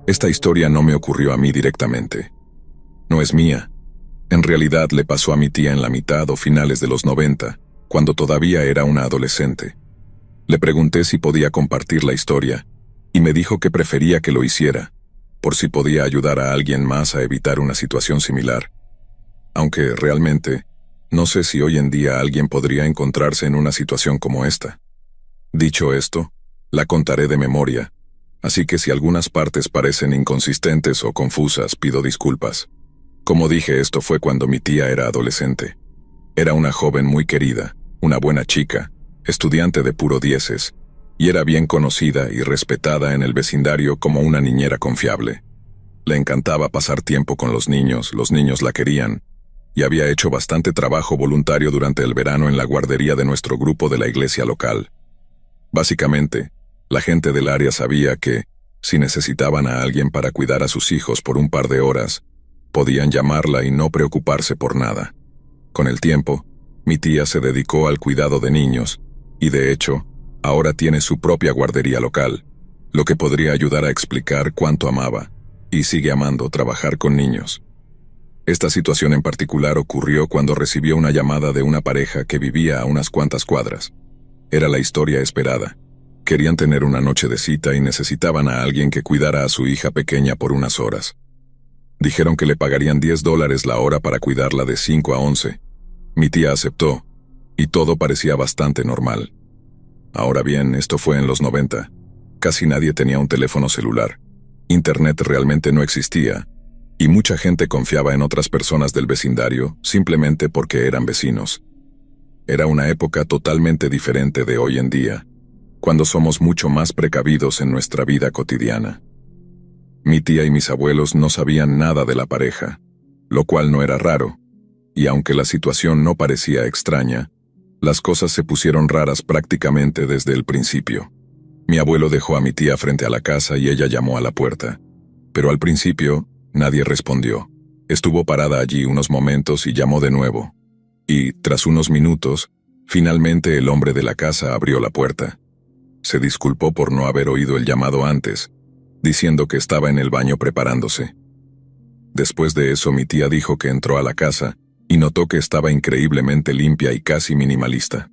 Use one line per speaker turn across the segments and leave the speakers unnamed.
Esta historia no me ocurrió a mí directamente. No es mía. En realidad le pasó a mi tía en la mitad o finales de los 90, cuando todavía era una adolescente. Le pregunté si podía compartir la historia, y me dijo que prefería que lo hiciera, por si podía ayudar a alguien más a evitar una situación similar. Aunque realmente, no sé si hoy en día alguien podría encontrarse en una situación como esta. Dicho esto, la contaré de memoria, así que si algunas partes parecen inconsistentes o confusas, pido disculpas. Como dije, esto fue cuando mi tía era adolescente. Era una joven muy querida, una buena chica, estudiante de puro dieces, y era bien conocida y respetada en el vecindario como una niñera confiable. Le encantaba pasar tiempo con los niños la querían, y había hecho bastante trabajo voluntario durante el verano en la guardería de nuestro grupo de la iglesia local. Básicamente, la gente del área sabía que, si necesitaban a alguien para cuidar a sus hijos por un par de horas, podían llamarla y no preocuparse por nada. Con el tiempo, mi tía se dedicó al cuidado de niños, y de hecho, ahora tiene su propia guardería local, lo que podría ayudar a explicar cuánto amaba, y sigue amando trabajar con niños. Esta situación en particular ocurrió cuando recibió una llamada de una pareja que vivía a unas cuantas cuadras. Era la historia esperada. Querían tener una noche de cita y necesitaban a alguien que cuidara a su hija pequeña por unas horas. Dijeron que le pagarían $10 la hora para cuidarla de 5 a 11. Mi tía aceptó, y todo parecía bastante normal. Ahora bien, esto fue en los 90. Casi nadie tenía un teléfono celular. Internet realmente no existía, y mucha gente confiaba en otras personas del vecindario simplemente porque eran vecinos. Era una época totalmente diferente de hoy en día, cuando somos mucho más precavidos en nuestra vida cotidiana. Mi tía y mis abuelos no sabían nada de la pareja, lo cual no era raro, y aunque la situación no parecía extraña, las cosas se pusieron raras prácticamente desde el principio. Mi abuelo dejó a mi tía frente a la casa y ella llamó a la puerta, pero al principio nadie respondió. Estuvo parada allí unos momentos y llamó de nuevo, y, tras unos minutos, finalmente el hombre de la casa abrió la puerta. Se disculpó por no haber oído el llamado antes, diciendo que estaba en el baño preparándose. Después de eso mi tía dijo que entró a la casa y notó que estaba increíblemente limpia y casi minimalista.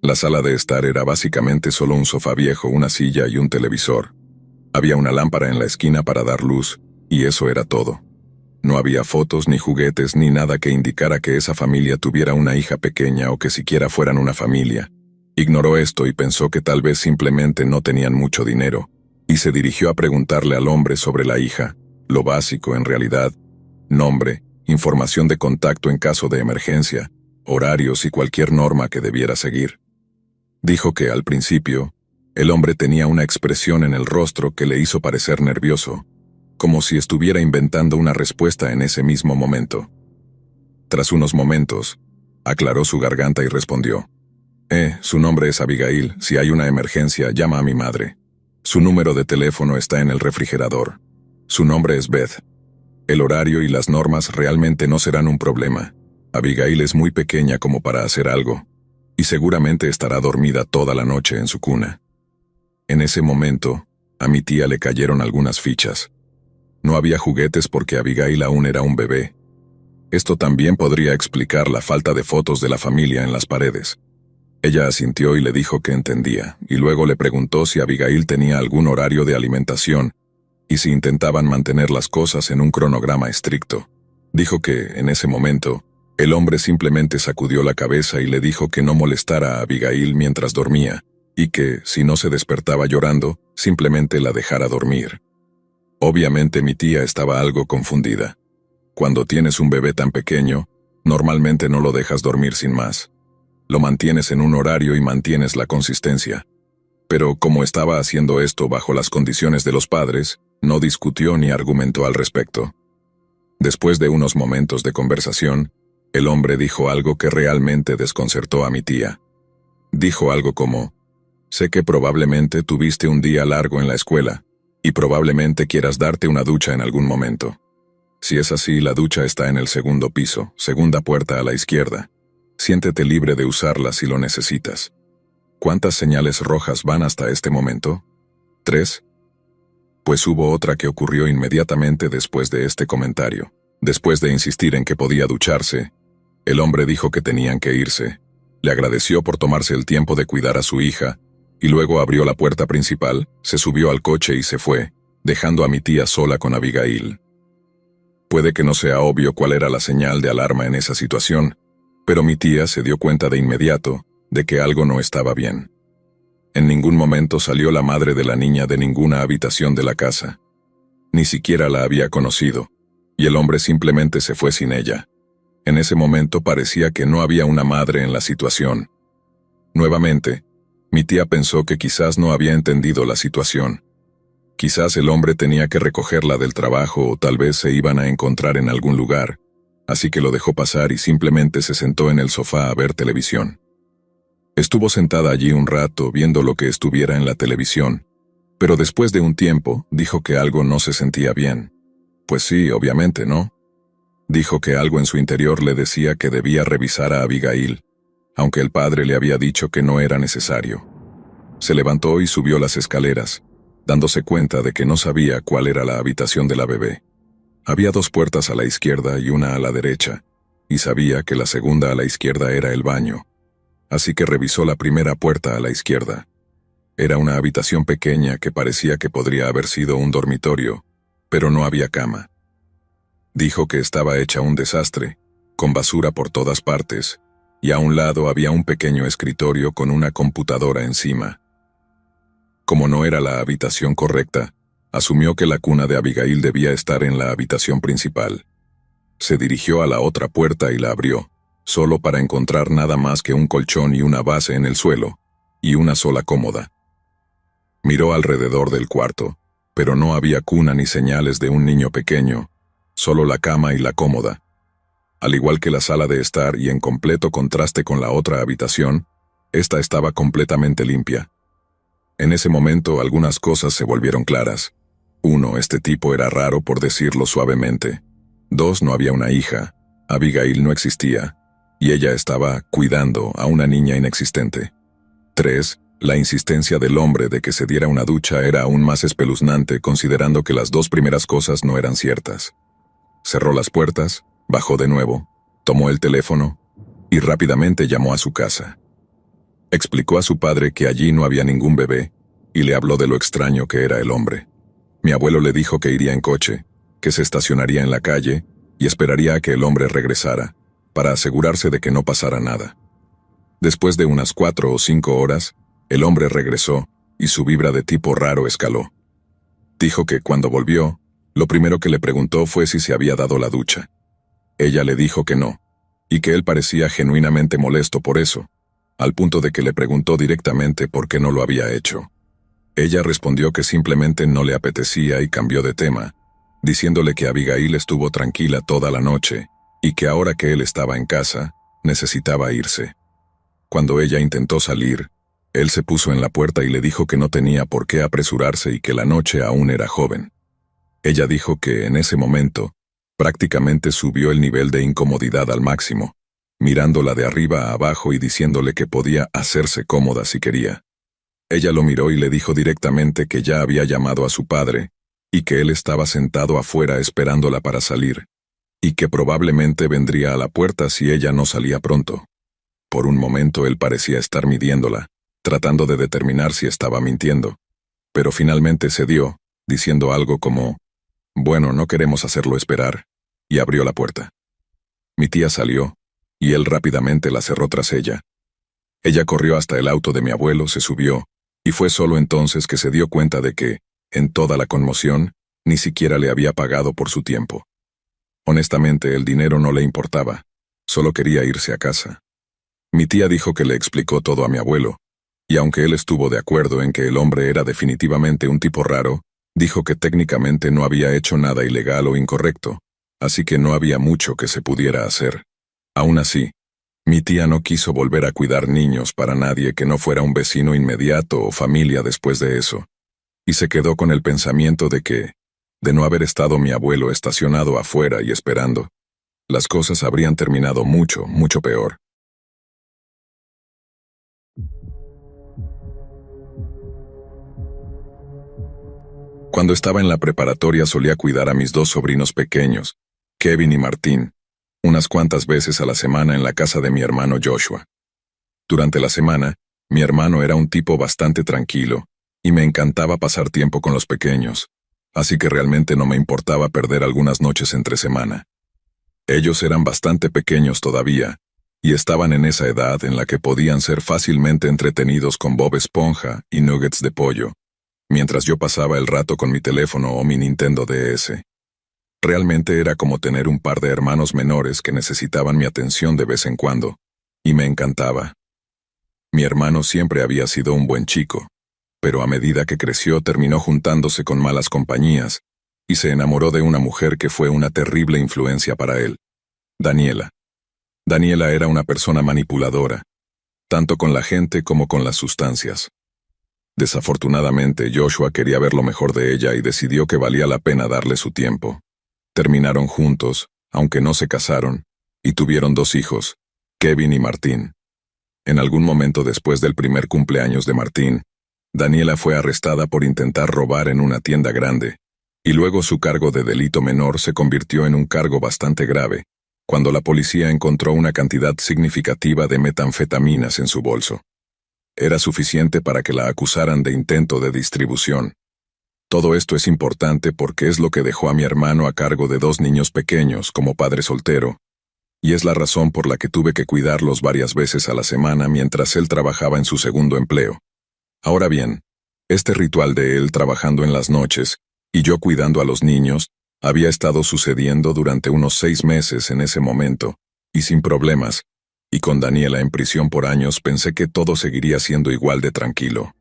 La sala de estar era básicamente solo un sofá viejo, una silla y un televisor. Había una lámpara en la esquina para dar luz, y eso era todo. No había fotos ni juguetes ni nada que indicara que esa familia tuviera una hija pequeña o que siquiera fueran una familia. Ignoró esto y pensó que tal vez simplemente no tenían mucho dinero, y se dirigió a preguntarle al hombre sobre la hija, lo básico en realidad: nombre, información de contacto en caso de emergencia, horarios y cualquier norma que debiera seguir. Dijo que, al principio, el hombre tenía una expresión en el rostro que le hizo parecer nervioso, como si estuviera inventando una respuesta en ese mismo momento. Tras unos momentos, aclaró su garganta y respondió: su nombre es Abigail, si hay una emergencia, llama a mi madre. Su número de teléfono está en el refrigerador. Su nombre es Beth. El horario y las normas realmente no serán un problema. Abigail es muy pequeña como para hacer algo, y seguramente estará dormida toda la noche en su cuna. En ese momento, a mi tía le cayeron algunas fichas. No había juguetes porque Abigail aún era un bebé. Esto también podría explicar la falta de fotos de la familia en las paredes. Ella asintió y le dijo que entendía, y luego le preguntó si Abigail tenía algún horario de alimentación y si intentaban mantener las cosas en un cronograma estricto. Dijo que, en ese momento, el hombre simplemente sacudió la cabeza y le dijo que no molestara a Abigail mientras dormía, y que, si no se despertaba llorando, simplemente la dejara dormir. Obviamente mi tía estaba algo confundida. Cuando tienes un bebé tan pequeño, normalmente no lo dejas dormir sin más. Lo mantienes en un horario y mantienes la consistencia. Pero como estaba haciendo esto bajo las condiciones de los padres, no discutió ni argumentó al respecto. Después de unos momentos de conversación, el hombre dijo algo que realmente desconcertó a mi tía. Dijo algo como: sé que probablemente tuviste un día largo en la escuela, y probablemente quieras darte una ducha en algún momento. Si es así, la ducha está en el segundo piso, segunda puerta a la izquierda. Siéntete libre de usarla si lo necesitas. ¿Cuántas señales rojas van hasta este momento? 3. Pues hubo otra que ocurrió inmediatamente después de este comentario. Después de insistir en que podía ducharse, el hombre dijo que tenían que irse. Le agradeció por tomarse el tiempo de cuidar a su hija, y luego abrió la puerta principal, se subió al coche y se fue, dejando a mi tía sola con Abigail. Puede que no sea obvio cuál era la señal de alarma en esa situación, pero mi tía se dio cuenta de inmediato de que algo no estaba bien. En ningún momento salió la madre de la niña de ninguna habitación de la casa. Ni siquiera la había conocido, y el hombre simplemente se fue sin ella. En ese momento parecía que no había una madre en la situación. Nuevamente, mi tía pensó que quizás no había entendido la situación. Quizás el hombre tenía que recogerla del trabajo o tal vez se iban a encontrar en algún lugar, así que lo dejó pasar y simplemente se sentó en el sofá a ver televisión. Estuvo sentada allí un rato viendo lo que estuviera en la televisión, pero después de un tiempo dijo que algo no se sentía bien. Pues sí, obviamente, ¿no? Dijo que algo en su interior le decía que debía revisar a Abigail, aunque el padre le había dicho que no era necesario. Se levantó y subió las escaleras, dándose cuenta de que no sabía cuál era la habitación de la bebé. Había 2 puertas a la izquierda y una a la derecha, y sabía que la segunda a la izquierda era el baño. Así que revisó la primera puerta a la izquierda. Era una habitación pequeña que parecía que podría haber sido un dormitorio, pero no había cama. Dijo que estaba hecha un desastre, con basura por todas partes, y a un lado había un pequeño escritorio con una computadora encima. Como no era la habitación correcta, asumió que la cuna de Abigail debía estar en la habitación principal. Se dirigió a la otra puerta y la abrió, solo para encontrar nada más que un colchón y una base en el suelo, y una sola cómoda. Miró alrededor del cuarto, pero no había cuna ni señales de un niño pequeño, solo la cama y la cómoda. Al igual que la sala de estar y en completo contraste con la otra habitación, esta estaba completamente limpia. En ese momento algunas cosas se volvieron claras. 1, este tipo era raro por decirlo suavemente. 2, no había una hija, Abigail no existía, y ella estaba cuidando a una niña inexistente. 3, la insistencia del hombre de que se diera una ducha era aún más espeluznante considerando que las 2 primeras cosas no eran ciertas. Cerró las puertas, bajó de nuevo, tomó el teléfono y rápidamente llamó a su casa. Explicó a su padre que allí no había ningún bebé y le habló de lo extraño que era el hombre. Mi abuelo le dijo que iría en coche, que se estacionaría en la calle y esperaría a que el hombre regresara, para asegurarse de que no pasara nada. Después de unas 4 o 5 horas, el hombre regresó y su vibra de tipo raro escaló. Dijo que cuando volvió, lo primero que le preguntó fue si se había dado la ducha. Ella le dijo que no, y que él parecía genuinamente molesto por eso, al punto de que le preguntó directamente por qué no lo había hecho. Ella respondió que simplemente no le apetecía y cambió de tema, diciéndole que Abigail estuvo tranquila toda la noche y que ahora que él estaba en casa, necesitaba irse. Cuando ella intentó salir, él se puso en la puerta y le dijo que no tenía por qué apresurarse y que la noche aún era joven. Ella dijo que en ese momento, prácticamente subió el nivel de incomodidad al máximo, mirándola de arriba a abajo y diciéndole que podía hacerse cómoda si quería. Ella lo miró y le dijo directamente que ya había llamado a su padre, y que él estaba sentado afuera esperándola para salir, y que probablemente vendría a la puerta si ella no salía pronto. Por un momento él parecía estar midiéndola, tratando de determinar si estaba mintiendo, pero finalmente cedió, diciendo algo como, «Bueno, no queremos hacerlo esperar», y abrió la puerta. Mi tía salió, y él rápidamente la cerró tras ella. Ella corrió hasta el auto de mi abuelo, se subió, y fue solo entonces que se dio cuenta de que, en toda la conmoción, ni siquiera le había pagado por su tiempo. Honestamente, el dinero no le importaba, solo quería irse a casa. Mi tía dijo que le explicó todo a mi abuelo, y aunque él estuvo de acuerdo en que el hombre era definitivamente un tipo raro, dijo que técnicamente no había hecho nada ilegal o incorrecto, así que no había mucho que se pudiera hacer. Aún así, mi tía no quiso volver a cuidar niños para nadie que no fuera un vecino inmediato o familia después de eso, y se quedó con el pensamiento de que, de no haber estado mi abuelo estacionado afuera y esperando, las cosas habrían terminado mucho, mucho peor. Cuando estaba en la preparatoria solía cuidar a mis dos sobrinos pequeños, Kevin y Martín, unas cuantas veces a la semana en la casa de mi hermano Joshua. Durante la semana, mi hermano era un tipo bastante tranquilo, y me encantaba pasar tiempo con los pequeños, así que realmente no me importaba perder algunas noches entre semana. Ellos eran bastante pequeños todavía, y estaban en esa edad en la que podían ser fácilmente entretenidos con Bob Esponja y nuggets de pollo, mientras yo pasaba el rato con mi teléfono o mi Nintendo DS. Realmente era como tener un par de hermanos menores que necesitaban mi atención de vez en cuando, y me encantaba. Mi hermano siempre había sido un buen chico, pero a medida que creció terminó juntándose con malas compañías, y se enamoró de una mujer que fue una terrible influencia para él, Daniela. Daniela era una persona manipuladora, tanto con la gente como con las sustancias. Desafortunadamente, Joshua quería ver lo mejor de ella y decidió que valía la pena darle su tiempo. Terminaron juntos, aunque no se casaron, y tuvieron 2 hijos, Kevin y Martín. En algún momento después del primer cumpleaños de Martín, Daniela fue arrestada por intentar robar en una tienda grande, y luego su cargo de delito menor se convirtió en un cargo bastante grave, cuando la policía encontró una cantidad significativa de metanfetaminas en su bolso. Era suficiente para que la acusaran de intento de distribución. Todo esto es importante porque es lo que dejó a mi hermano a cargo de 2 niños pequeños como padre soltero, y es la razón por la que tuve que cuidarlos varias veces a la semana mientras él trabajaba en su segundo empleo. Ahora bien, este ritual de él trabajando en las noches y yo cuidando a los niños había estado sucediendo durante unos 6 meses en ese momento, y sin problemas, y con Daniela en prisión por años pensé que todo seguiría siendo igual de tranquilo.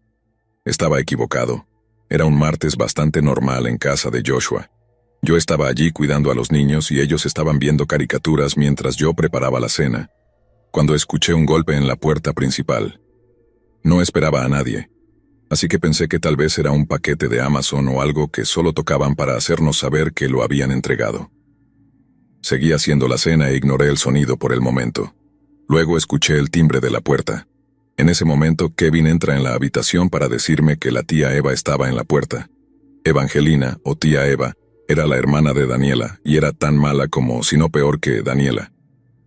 Estaba equivocado. Era un martes bastante normal en casa de Joshua. Yo estaba allí cuidando a los niños y ellos estaban viendo caricaturas mientras yo preparaba la cena, cuando escuché un golpe en la puerta principal. No esperaba a nadie, así que pensé que tal vez era un paquete de Amazon o algo que solo tocaban para hacernos saber que lo habían entregado. Seguí haciendo la cena e ignoré el sonido por el momento. Luego escuché el timbre de la puerta. En ese momento Kevin entra en la habitación para decirme que la tía Eva estaba en la puerta. Evangelina, o tía Eva, era la hermana de Daniela y era tan mala como, si no peor que Daniela.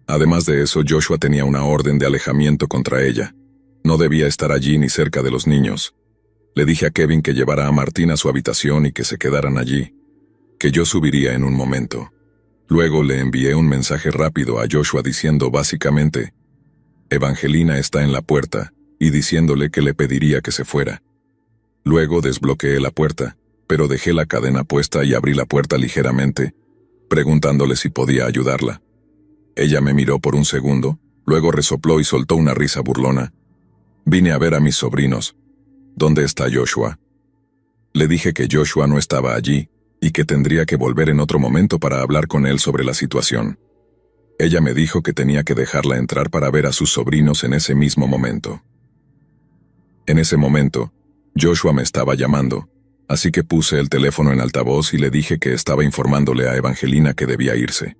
Además de eso, Joshua tenía una orden de alejamiento contra ella. No debía estar allí ni cerca de los niños. Le dije a Kevin que llevara a Martín a su habitación y que se quedaran allí, que yo subiría en un momento. Luego le envié un mensaje rápido a Joshua diciendo básicamente: Evangelina está en la puerta, y diciéndole que le pediría que se fuera. Luego desbloqueé la puerta, pero dejé la cadena puesta y abrí la puerta ligeramente, preguntándole si podía ayudarla. Ella me miró por un segundo, luego resopló y soltó una risa burlona. Vine a ver a mis sobrinos. ¿Dónde está Joshua? Le dije que Joshua no estaba allí, y que tendría que volver en otro momento para hablar con él sobre la situación. Ella me dijo que tenía que dejarla entrar para ver a sus sobrinos en ese mismo momento. En ese momento, Joshua me estaba llamando, así que puse el teléfono en altavoz y le dije que estaba informándole a Evangelina que debía irse.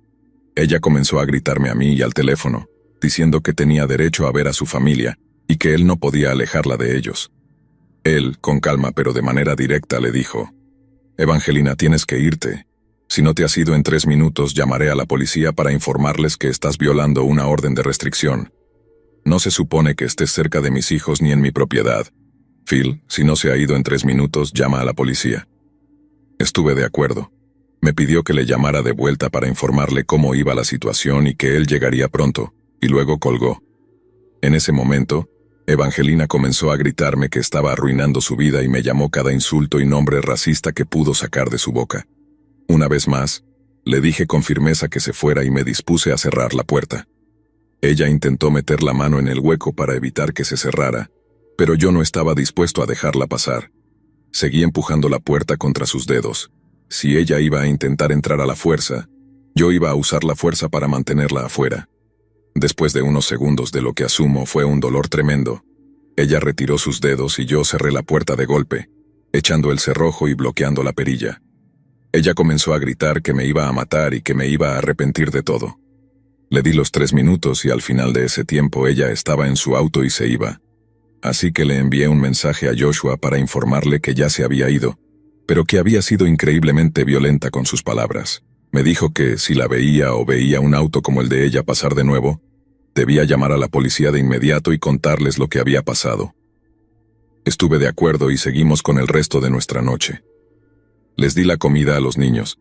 Ella comenzó a gritarme a mí y al teléfono, diciendo que tenía derecho a ver a su familia y que él no podía alejarla de ellos. Él, con calma pero de manera directa, le dijo: Evangelina, tienes que irte. Si no te has ido en 3 minutos, llamaré a la policía para informarles que estás violando una orden de restricción. No se supone que estés cerca de mis hijos ni en mi propiedad. Phil, si no se ha ido en 3 minutos, llama a la policía. Estuve de acuerdo. Me pidió que le llamara de vuelta para informarle cómo iba la situación y que él llegaría pronto, y luego colgó. En ese momento, Evangelina comenzó a gritarme que estaba arruinando su vida y me llamó cada insulto y nombre racista que pudo sacar de su boca. Una vez más, le dije con firmeza que se fuera y me dispuse a cerrar la puerta. Ella intentó meter la mano en el hueco para evitar que se cerrara, pero yo no estaba dispuesto a dejarla pasar. Seguí empujando la puerta contra sus dedos. Si ella iba a intentar entrar a la fuerza, yo iba a usar la fuerza para mantenerla afuera. Después de unos segundos de lo que asumo fue un dolor tremendo, ella retiró sus dedos y yo cerré la puerta de golpe, echando el cerrojo y bloqueando la perilla. Ella comenzó a gritar que me iba a matar y que me iba a arrepentir de todo. Le di los 3 minutos y al final de ese tiempo ella estaba en su auto y se iba. Así que le envié un mensaje a Joshua para informarle que ya se había ido, pero que había sido increíblemente violenta con sus palabras. Me dijo que, si la veía o veía un auto como el de ella pasar de nuevo, debía llamar a la policía de inmediato y contarles lo que había pasado. Estuve de acuerdo y seguimos con el resto de nuestra noche. Les di la comida a los niños.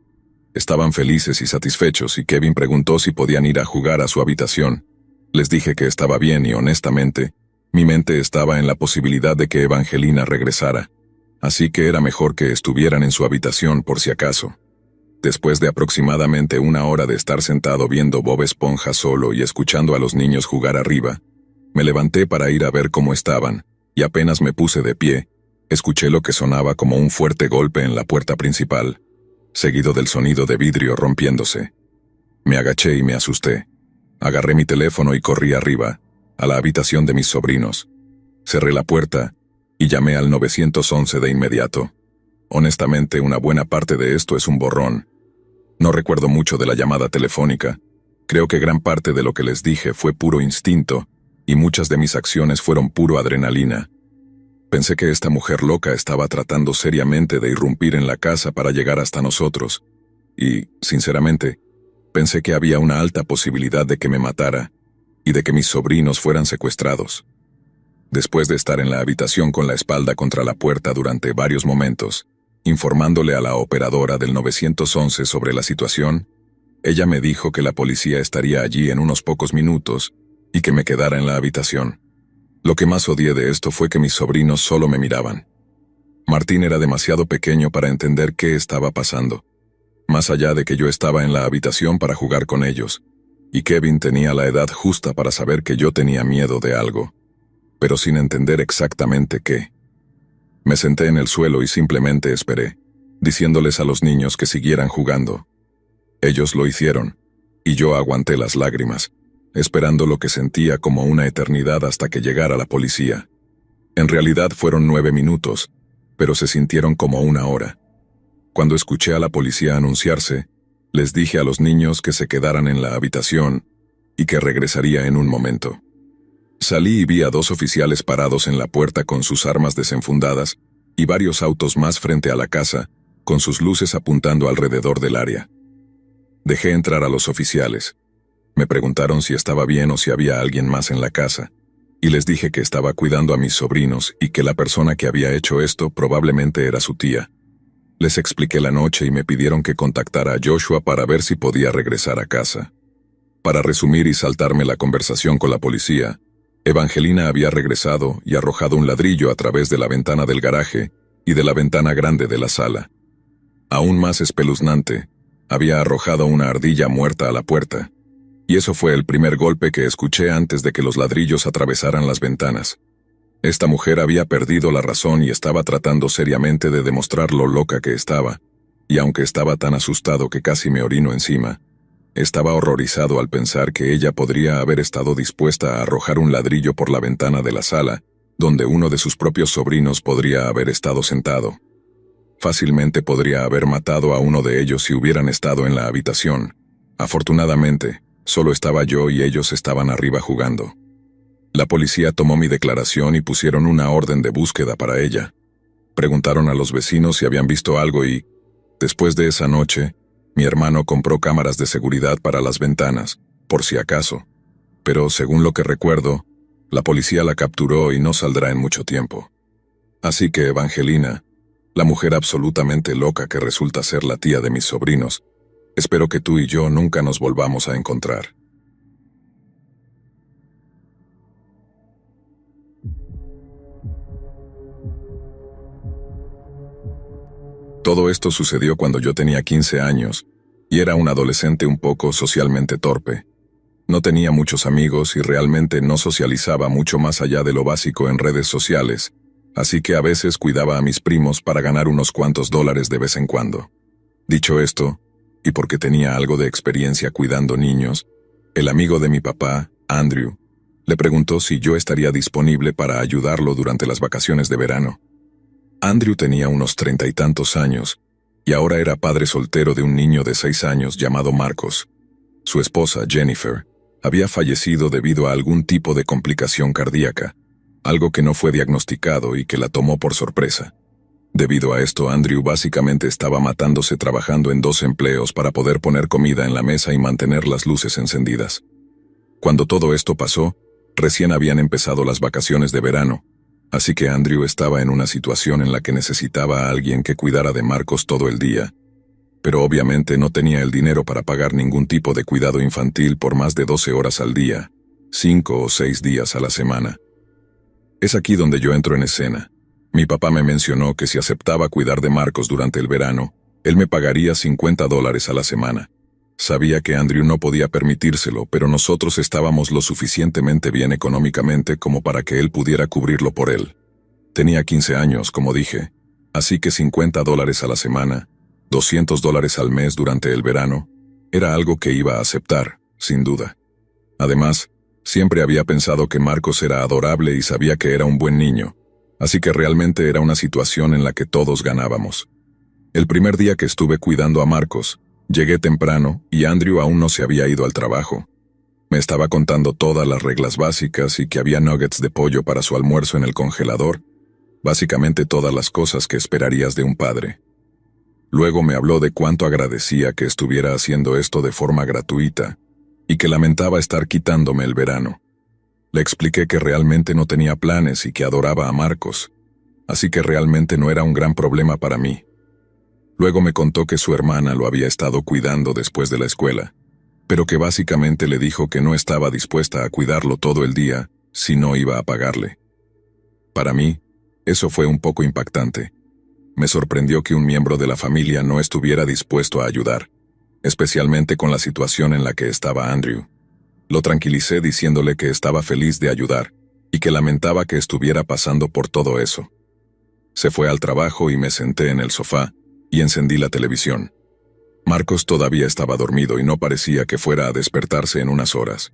Estaban felices y satisfechos y Kevin preguntó si podían ir a jugar a su habitación. Les dije que estaba bien y honestamente, mi mente estaba en la posibilidad de que Evangelina regresara, así que era mejor que estuvieran en su habitación por si acaso. Después de aproximadamente una hora de estar sentado viendo Bob Esponja solo y escuchando a los niños jugar arriba, me levanté para ir a ver cómo estaban, y apenas me puse de pie, escuché lo que sonaba como un fuerte golpe en la puerta principal, seguido del sonido de vidrio rompiéndose. Me agaché y me asusté. Agarré mi teléfono y corrí arriba, a la habitación de mis sobrinos. Cerré la puerta y llamé al 911 de inmediato. Honestamente, una buena parte de esto es un borrón. No recuerdo mucho de la llamada telefónica. Creo que gran parte de lo que les dije fue puro instinto, y muchas de mis acciones fueron puro adrenalina. Pensé que esta mujer loca estaba tratando seriamente de irrumpir en la casa para llegar hasta nosotros, y, sinceramente, pensé que había una alta posibilidad de que me matara, y de que mis sobrinos fueran secuestrados. Después de estar en la habitación con la espalda contra la puerta durante varios momentos, informándole a la operadora del 911 sobre la situación, ella me dijo que la policía estaría allí en unos pocos minutos y que me quedara en la habitación. Lo que más odié de esto fue que mis sobrinos solo me miraban. Martín era demasiado pequeño para entender qué estaba pasando, más allá de que yo estaba en la habitación para jugar con ellos, y Kevin tenía la edad justa para saber que yo tenía miedo de algo, pero sin entender exactamente qué. Me senté en el suelo y simplemente esperé, diciéndoles a los niños que siguieran jugando. Ellos lo hicieron, y yo aguanté las lágrimas, esperando lo que sentía como una eternidad hasta que llegara la policía. En realidad fueron 9 minutos, pero se sintieron como una hora. Cuando escuché a la policía anunciarse, les dije a los niños que se quedaran en la habitación y que regresaría en un momento. Salí y vi a 2 oficiales parados en la puerta con sus armas desenfundadas y varios autos más frente a la casa, con sus luces apuntando alrededor del área. Dejé entrar a los oficiales. Me preguntaron si estaba bien o si había alguien más en la casa, y les dije que estaba cuidando a mis sobrinos y que la persona que había hecho esto probablemente era su tía. Les expliqué la noche y me pidieron que contactara a Joshua para ver si podía regresar a casa. Para resumir y saltarme la conversación con la policía, Evangelina había regresado y arrojado un ladrillo a través de la ventana del garaje y de la ventana grande de la sala. Aún más espeluznante, había arrojado una ardilla muerta a la puerta, y eso fue el primer golpe que escuché antes de que los ladrillos atravesaran las ventanas. Esta mujer había perdido la razón y estaba tratando seriamente de demostrar lo loca que estaba, y aunque estaba tan asustado que casi me orino encima, estaba horrorizado al pensar que ella podría haber estado dispuesta a arrojar un ladrillo por la ventana de la sala, donde uno de sus propios sobrinos podría haber estado sentado. Fácilmente podría haber matado a uno de ellos si hubieran estado en la habitación. Afortunadamente, solo estaba yo y ellos estaban arriba jugando. La policía tomó mi declaración y pusieron una orden de búsqueda para ella. Preguntaron a los vecinos si habían visto algo y, después de esa noche, mi hermano compró cámaras de seguridad para las ventanas, por si acaso. Pero, según lo que recuerdo, la policía la capturó y no saldrá en mucho tiempo. Así que Evangelina, la mujer absolutamente loca que resulta ser la tía de mis sobrinos, espero que tú y yo nunca nos volvamos a encontrar. Todo esto sucedió cuando yo tenía 15 años, y era un adolescente un poco socialmente torpe. No tenía muchos amigos y realmente no socializaba mucho más allá de lo básico en redes sociales, así que a veces cuidaba a mis primos para ganar unos cuantos dólares de vez en cuando. Dicho esto, y porque tenía algo de experiencia cuidando niños, el amigo de mi papá, Andrew, le preguntó si yo estaría disponible para ayudarlo durante las vacaciones de verano. Andrew tenía unos 30 y tantos años, y ahora era padre soltero de un niño de 6 años llamado Marcos. Su esposa, Jennifer, había fallecido debido a algún tipo de complicación cardíaca, algo que no fue diagnosticado y que la tomó por sorpresa. Debido a esto, Andrew básicamente estaba matándose trabajando en 2 empleos para poder poner comida en la mesa y mantener las luces encendidas. Cuando todo esto pasó, recién habían empezado las vacaciones de verano, así que Andrew estaba en una situación en la que necesitaba a alguien que cuidara de Marcos todo el día. Pero obviamente no tenía el dinero para pagar ningún tipo de cuidado infantil por más de 12 horas al día, 5 o 6 días a la semana. Es aquí donde yo entro en escena. Mi papá me mencionó que si aceptaba cuidar de Marcos durante el verano, él me pagaría $50 a la semana. Sabía que Andrew no podía permitírselo, pero nosotros estábamos lo suficientemente bien económicamente como para que él pudiera cubrirlo por él. Tenía 15 años, como dije, así que $50 a la semana, $200 al mes durante el verano, era algo que iba a aceptar, sin duda. Además, siempre había pensado que Marcos era adorable y sabía que era un buen niño, así que realmente era una situación en la que todos ganábamos. El primer día que estuve cuidando a Marcos, llegué temprano y Andrew aún no se había ido al trabajo. Me estaba contando todas las reglas básicas y que había nuggets de pollo para su almuerzo en el congelador, básicamente todas las cosas que esperarías de un padre. Luego me habló de cuánto agradecía que estuviera haciendo esto de forma gratuita y que lamentaba estar quitándome el verano. Le expliqué que realmente no tenía planes y que adoraba a Marcos, así que realmente no era un gran problema para mí. Luego me contó que su hermana lo había estado cuidando después de la escuela, pero que básicamente le dijo que no estaba dispuesta a cuidarlo todo el día si no iba a pagarle. Para mí, eso fue un poco impactante. Me sorprendió que un miembro de la familia no estuviera dispuesto a ayudar, especialmente con la situación en la que estaba Andrew. Lo tranquilicé diciéndole que estaba feliz de ayudar y que lamentaba que estuviera pasando por todo eso. Se fue al trabajo y me senté en el sofá y encendí la televisión. Marcos todavía estaba dormido y no parecía que fuera a despertarse en unas horas.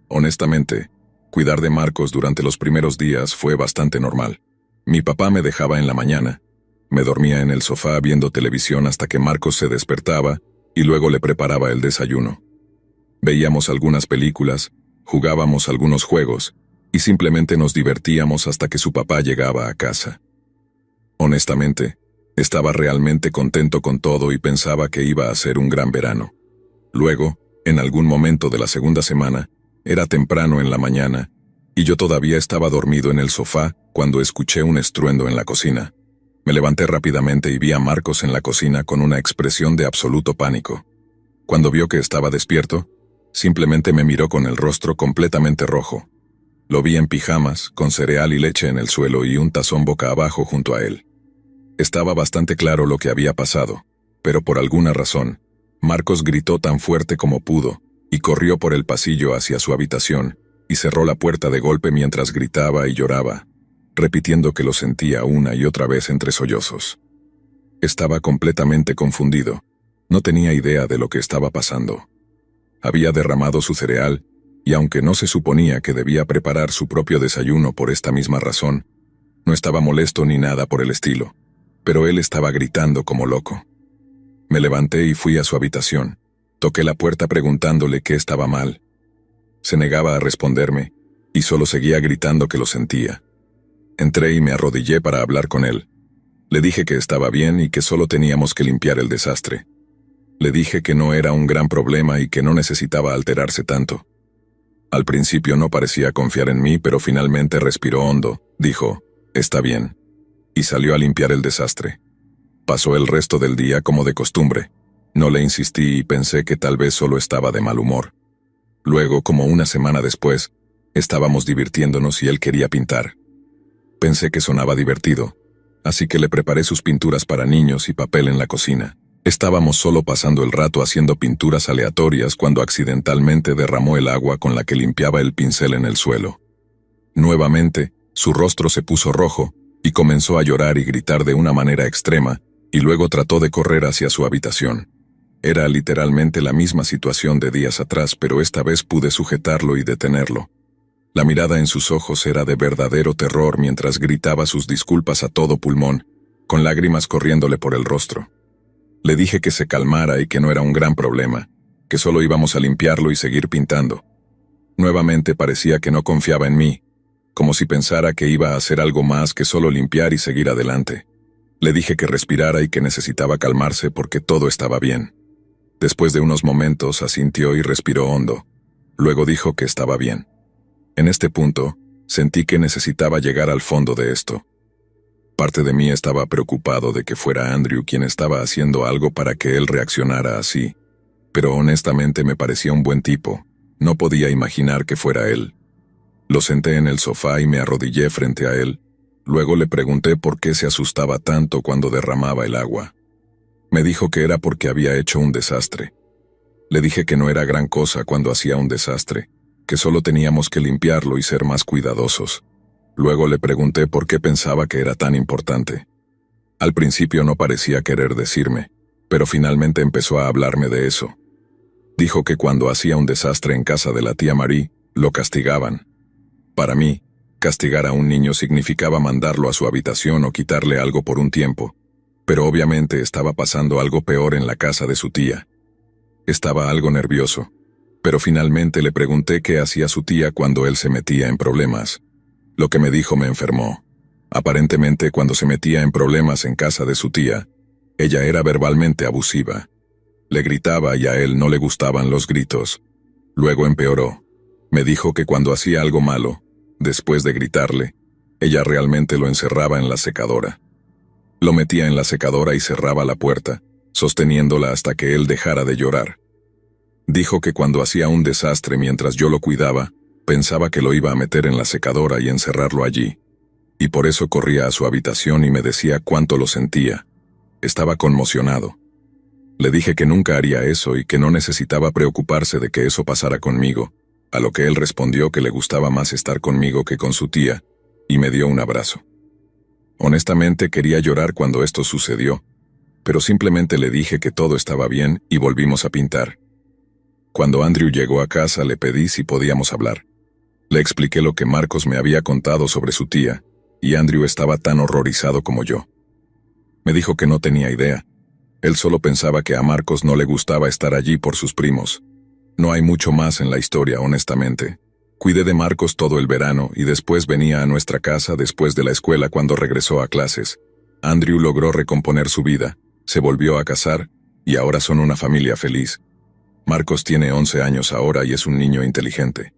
Honestamente, cuidar de Marcos durante los primeros días fue bastante normal. Mi papá me dejaba en la mañana. Me dormía en el sofá viendo televisión hasta que Marcos se despertaba y luego le preparaba el desayuno. Veíamos algunas películas, jugábamos algunos juegos y simplemente nos divertíamos hasta que su papá llegaba a casa. Honestamente, estaba realmente contento con todo y pensaba que iba a ser un gran verano. Luego, en algún momento de la segunda semana, era temprano en la mañana y yo todavía estaba dormido en el sofá cuando escuché un estruendo en la cocina. Me levanté rápidamente y vi a Marcos en la cocina con una expresión de absoluto pánico. Cuando vio que estaba despierto, simplemente me miró con el rostro completamente rojo. Lo vi en pijamas, con cereal y leche en el suelo y un tazón boca abajo junto a él. Estaba bastante claro lo que había pasado, pero por alguna razón, Marcos gritó tan fuerte como pudo y corrió por el pasillo hacia su habitación y cerró la puerta de golpe mientras gritaba y lloraba, repitiendo que lo sentía una y otra vez entre sollozos. Estaba completamente confundido. No tenía idea de lo que estaba pasando. Había derramado su cereal, y aunque no se suponía que debía preparar su propio desayuno por esta misma razón, no estaba molesto ni nada por el estilo, pero él estaba gritando como loco. Me levanté y fui a su habitación. Toqué la puerta preguntándole qué estaba mal. Se negaba a responderme, y solo seguía gritando que lo sentía. Entré y me arrodillé para hablar con él. Le dije que estaba bien y que solo teníamos que limpiar el desastre. Le dije que no era un gran problema y que no necesitaba alterarse tanto. Al principio no parecía confiar en mí, pero finalmente respiró hondo, dijo, «Está bien», y salió a limpiar el desastre. Pasó el resto del día como de costumbre. No le insistí y pensé que tal vez solo estaba de mal humor. Luego, como una semana después, estábamos divirtiéndonos y él quería pintar. Pensé que sonaba divertido, así que le preparé sus pinturas para niños y papel en la cocina. Estábamos solo pasando el rato haciendo pinturas aleatorias cuando accidentalmente derramó el agua con la que limpiaba el pincel en el suelo. Nuevamente, su rostro se puso rojo y comenzó a llorar y gritar de una manera extrema, y luego trató de correr hacia su habitación. Era literalmente la misma situación de días atrás, pero esta vez pude sujetarlo y detenerlo. La mirada en sus ojos era de verdadero terror mientras gritaba sus disculpas a todo pulmón, con lágrimas corriéndole por el rostro. Le dije que se calmara y que no era un gran problema, que solo íbamos a limpiarlo y seguir pintando. Nuevamente parecía que no confiaba en mí, como si pensara que iba a hacer algo más que solo limpiar y seguir adelante. Le dije que respirara y que necesitaba calmarse porque todo estaba bien. Después de unos momentos asintió y respiró hondo. Luego dijo que estaba bien. En este punto, sentí que necesitaba llegar al fondo de esto. Parte de mí estaba preocupado de que fuera Andrew quien estaba haciendo algo para que él reaccionara así, pero honestamente me parecía un buen tipo. No podía imaginar que fuera él. Lo senté en el sofá y me arrodillé frente a él. Luego le pregunté por qué se asustaba tanto cuando derramaba el agua. Me dijo que era porque había hecho un desastre. Le dije que no era gran cosa cuando hacía un desastre, que solo teníamos que limpiarlo y ser más cuidadosos. Luego le pregunté por qué pensaba que era tan importante. Al principio no parecía querer decirme, pero finalmente empezó a hablarme de eso. Dijo que cuando hacía un desastre en casa de la tía Marie, lo castigaban. Para mí, castigar a un niño significaba mandarlo a su habitación o quitarle algo por un tiempo, pero obviamente estaba pasando algo peor en la casa de su tía. Estaba algo nervioso, pero finalmente le pregunté qué hacía su tía cuando él se metía en problemas. Lo que me dijo me enfermó. Aparentemente, cuando se metía en problemas en casa de su tía, ella era verbalmente abusiva. Le gritaba y a él no le gustaban los gritos. Luego empeoró. Me dijo que cuando hacía algo malo, después de gritarle, ella realmente lo encerraba en la secadora. Lo metía en la secadora y cerraba la puerta, sosteniéndola hasta que él dejara de llorar. Dijo que cuando hacía un desastre mientras yo lo cuidaba, pensaba que lo iba a meter en la secadora y encerrarlo allí. Y por eso corría a su habitación y me decía cuánto lo sentía. Estaba conmocionado. Le dije que nunca haría eso y que no necesitaba preocuparse de que eso pasara conmigo, a lo que él respondió que le gustaba más estar conmigo que con su tía, y me dio un abrazo. Honestamente quería llorar cuando esto sucedió, pero simplemente le dije que todo estaba bien y volvimos a pintar. Cuando Andrew llegó a casa le pedí si podíamos hablar. Le expliqué lo que Marcos me había contado sobre su tía, y Andrew estaba tan horrorizado como yo. Me dijo que no tenía idea. Él solo pensaba que a Marcos no le gustaba estar allí por sus primos. No hay mucho más en la historia, honestamente. Cuidé de Marcos todo el verano y después venía a nuestra casa después de la escuela cuando regresó a clases. Andrew logró recomponer su vida, se volvió a casar, y ahora son una familia feliz. Marcos tiene 11 años ahora y es un niño inteligente.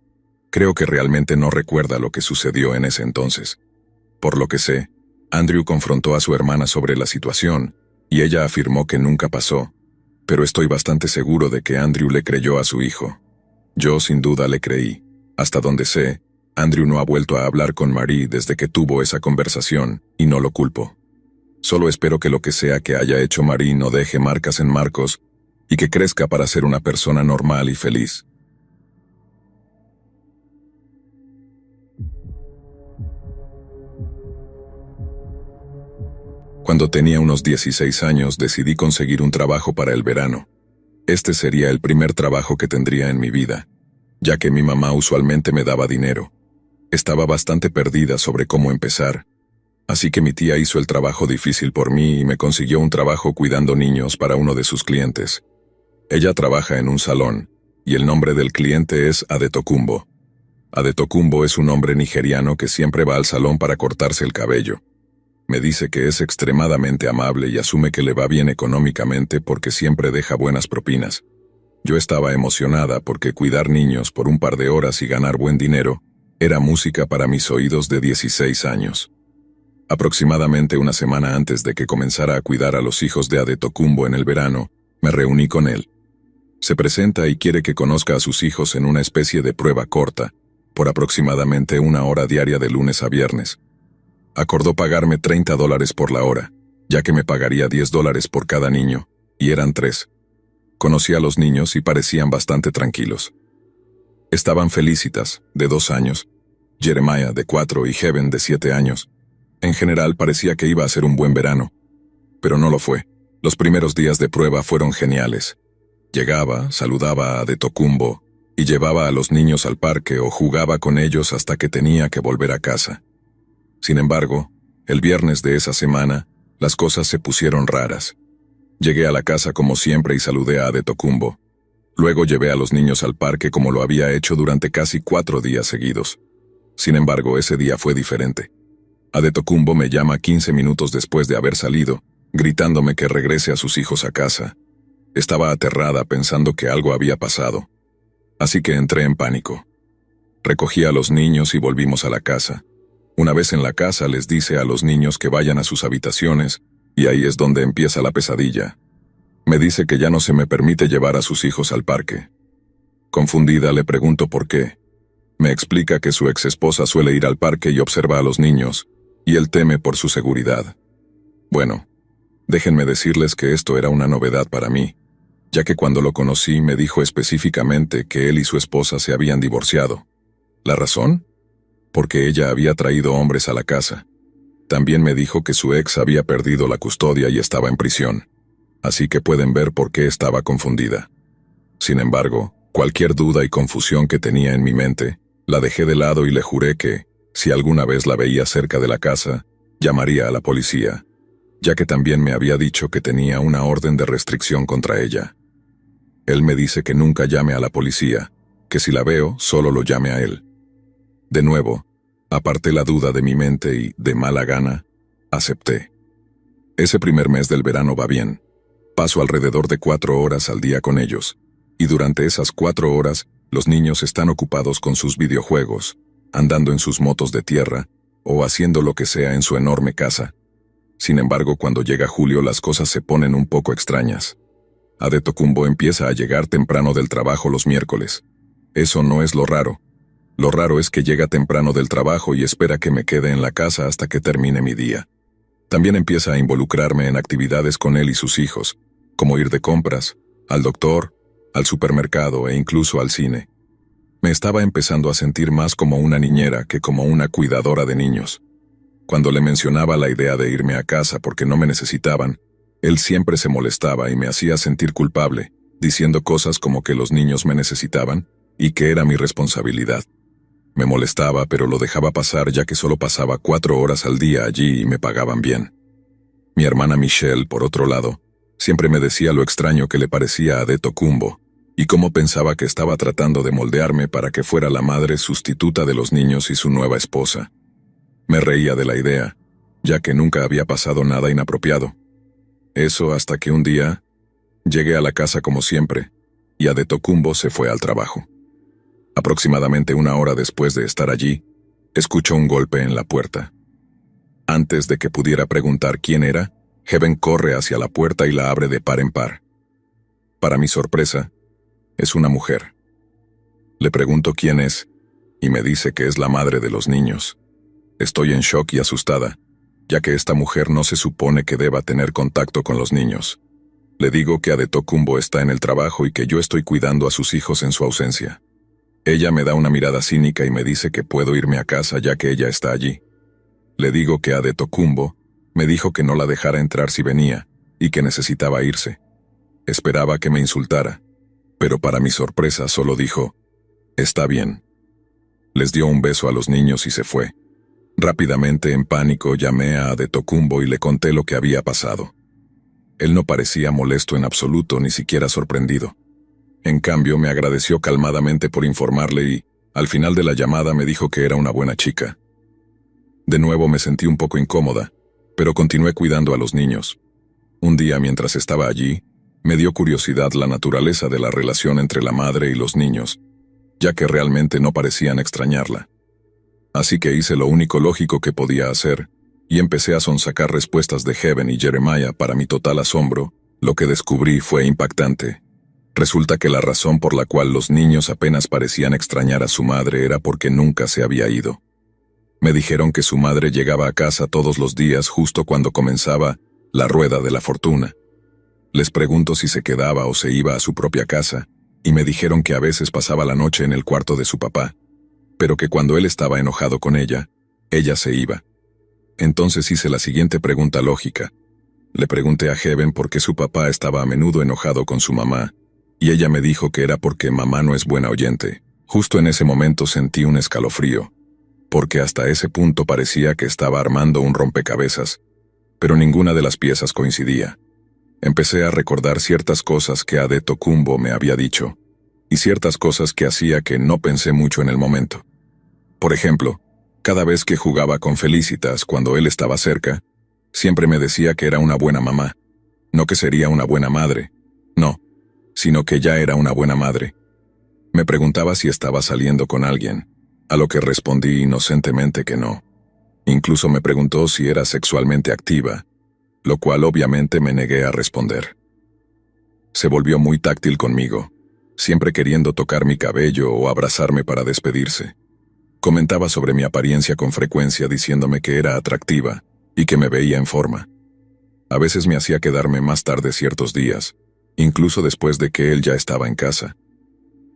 Creo que realmente no recuerda lo que sucedió en ese entonces. Por lo que sé, Andrew confrontó a su hermana sobre la situación, y ella afirmó que nunca pasó, pero estoy bastante seguro de que Andrew le creyó a su hijo. Yo sin duda le creí. Hasta donde sé, Andrew no ha vuelto a hablar con Marie desde que tuvo esa conversación, y no lo culpo. Solo espero que lo que sea que haya hecho Marie no deje marcas en Marcos, y que crezca para ser una persona normal y feliz. Cuando tenía unos 16 años decidí conseguir un trabajo para el verano. Este sería el primer trabajo que tendría en mi vida, ya que mi mamá usualmente me daba dinero. Estaba bastante perdida sobre cómo empezar, así que mi tía hizo el trabajo difícil por mí y me consiguió un trabajo cuidando niños para uno de sus clientes. Ella trabaja en un salón, y el nombre del cliente es Adetokunbo. Adetokunbo es un hombre nigeriano que siempre va al salón para cortarse el cabello. Me dice que es extremadamente amable y asume que le va bien económicamente porque siempre deja buenas propinas. Yo estaba emocionada porque cuidar niños por un par de horas y ganar buen dinero era música para mis oídos de 16 años. Aproximadamente una semana antes de que comenzara a cuidar a los hijos de Adetokunbo en el verano, me reuní con él. Se presenta y quiere que conozca a sus hijos en una especie de prueba corta, por aproximadamente 1 hora diaria de lunes a viernes. Acordó pagarme $30 por la hora, ya que me pagaría $10 por cada niño, y eran 3. Conocí a los niños y parecían bastante tranquilos. Estaban Felicitas, de 2 años, Jeremiah, de 4 y Heaven, de 7 años. En general parecía que iba a ser un buen verano, pero no lo fue. Los primeros días de prueba fueron geniales. Llegaba, saludaba a Adetokunbo, y llevaba a los niños al parque o jugaba con ellos hasta que tenía que volver a casa. Sin embargo, el viernes de esa semana, las cosas se pusieron raras. Llegué a la casa como siempre y saludé a Adetokunbo. Luego llevé a los niños al parque como lo había hecho durante casi 4 días seguidos. Sin embargo, ese día fue diferente. Adetokunbo me llama 15 minutos después de haber salido, gritándome que regrese a sus hijos a casa. Estaba aterrada pensando que algo había pasado. Así que entré en pánico. Recogí a los niños y volvimos a la casa. Una vez en la casa les dice a los niños que vayan a sus habitaciones, y ahí es donde empieza la pesadilla. Me dice que ya no se me permite llevar a sus hijos al parque. Confundida le pregunto por qué. Me explica que su ex esposa suele ir al parque y observa a los niños, y él teme por su seguridad. Bueno, déjenme decirles que esto era una novedad para mí, ya que cuando lo conocí me dijo específicamente que él y su esposa se habían divorciado. ¿La razón? Porque ella había traído hombres a la casa. También me dijo que su ex había perdido la custodia y estaba en prisión. Así que pueden ver por qué estaba confundida. Sin embargo, cualquier duda y confusión que tenía en mi mente, la dejé de lado y le juré que, si alguna vez la veía cerca de la casa, llamaría a la policía, ya que también me había dicho que tenía una orden de restricción contra ella. Él me dice que nunca llame a la policía, que si la veo, solo lo llame a él. De nuevo, aparté la duda de mi mente y, de mala gana, acepté. Ese primer mes del verano va bien. Paso alrededor de 4 horas al día con ellos, y durante esas 4 horas, los niños están ocupados con sus videojuegos, andando en sus motos de tierra, o haciendo lo que sea en su enorme casa. Sin embargo, cuando llega julio las cosas se ponen un poco extrañas. Adetokunbo empieza a llegar temprano del trabajo los miércoles. Eso no es lo raro. Lo raro es que llega temprano del trabajo y espera que me quede en la casa hasta que termine mi día. También empieza a involucrarme en actividades con él y sus hijos, como ir de compras, al doctor, al supermercado e incluso al cine. Me estaba empezando a sentir más como una niñera que como una cuidadora de niños. Cuando le mencionaba la idea de irme a casa porque no me necesitaban, él siempre se molestaba y me hacía sentir culpable, diciendo cosas como que los niños me necesitaban y que era mi responsabilidad. Me molestaba, pero lo dejaba pasar ya que solo pasaba 4 horas al día allí y me pagaban bien. Mi hermana Michelle, por otro lado, siempre me decía lo extraño que le parecía a Adetokunbo y cómo pensaba que estaba tratando de moldearme para que fuera la madre sustituta de los niños y su nueva esposa. Me reía de la idea, ya que nunca había pasado nada inapropiado. Eso hasta que un día llegué a la casa como siempre y Adetokunbo se fue al trabajo. Aproximadamente 1 hora después de estar allí, escuchó un golpe en la puerta. Antes de que pudiera preguntar quién era, Heaven corre hacia la puerta y la abre de par en par. Para mi sorpresa, es una mujer. Le pregunto quién es, y me dice que es la madre de los niños. Estoy en shock y asustada, ya que esta mujer no se supone que deba tener contacto con los niños. Le digo que Adetokunbo está en el trabajo y que yo estoy cuidando a sus hijos en su ausencia. Ella me da una mirada cínica y me dice que puedo irme a casa ya que ella está allí. Le digo que Adetokunbo me dijo que no la dejara entrar si venía, y que necesitaba irse. Esperaba que me insultara, pero para mi sorpresa solo dijo, «Está bien». Les dio un beso a los niños y se fue. Rápidamente, en pánico, llamé a Adetokunbo y le conté lo que había pasado. Él no parecía molesto en absoluto, ni siquiera sorprendido. En cambio, me agradeció calmadamente por informarle y, al final de la llamada, me dijo que era una buena chica. De nuevo me sentí un poco incómoda, pero continué cuidando a los niños. Un día, mientras estaba allí, me dio curiosidad la naturaleza de la relación entre la madre y los niños, ya que realmente no parecían extrañarla. Así que hice lo único lógico que podía hacer, y empecé a sonsacar respuestas de Heaven y Jeremiah. Para mi total asombro, lo que descubrí fue impactante. Resulta que la razón por la cual los niños apenas parecían extrañar a su madre era porque nunca se había ido. Me dijeron que su madre llegaba a casa todos los días justo cuando comenzaba la rueda de la fortuna. Les pregunto si se quedaba o se iba a su propia casa, y me dijeron que a veces pasaba la noche en el cuarto de su papá, pero que cuando él estaba enojado con ella se iba. Entonces hice la siguiente pregunta lógica. Le pregunté a Heaven por qué su papá estaba a menudo enojado con su mamá, y ella me dijo que era porque mamá no es buena oyente. Justo en ese momento sentí un escalofrío, porque hasta ese punto parecía que estaba armando un rompecabezas, pero ninguna de las piezas coincidía. Empecé a recordar ciertas cosas que Adetokunbo me había dicho, y ciertas cosas que hacía que no pensé mucho en el momento. Por ejemplo, Cada vez que jugaba con Felicitas cuando él estaba cerca, siempre me decía que era una buena mamá. No que sería una buena madre, no, sino que ya era una buena madre. Me preguntaba si estaba saliendo con alguien, a lo que respondí inocentemente que no. Incluso me preguntó si era sexualmente activa, lo cual obviamente me negué a responder. Se volvió muy táctil conmigo, siempre queriendo tocar mi cabello o abrazarme para despedirse. Comentaba sobre mi apariencia con frecuencia diciéndome que era atractiva y que me veía en forma. A veces me hacía quedarme más tarde ciertos días, incluso después de que él ya estaba en casa.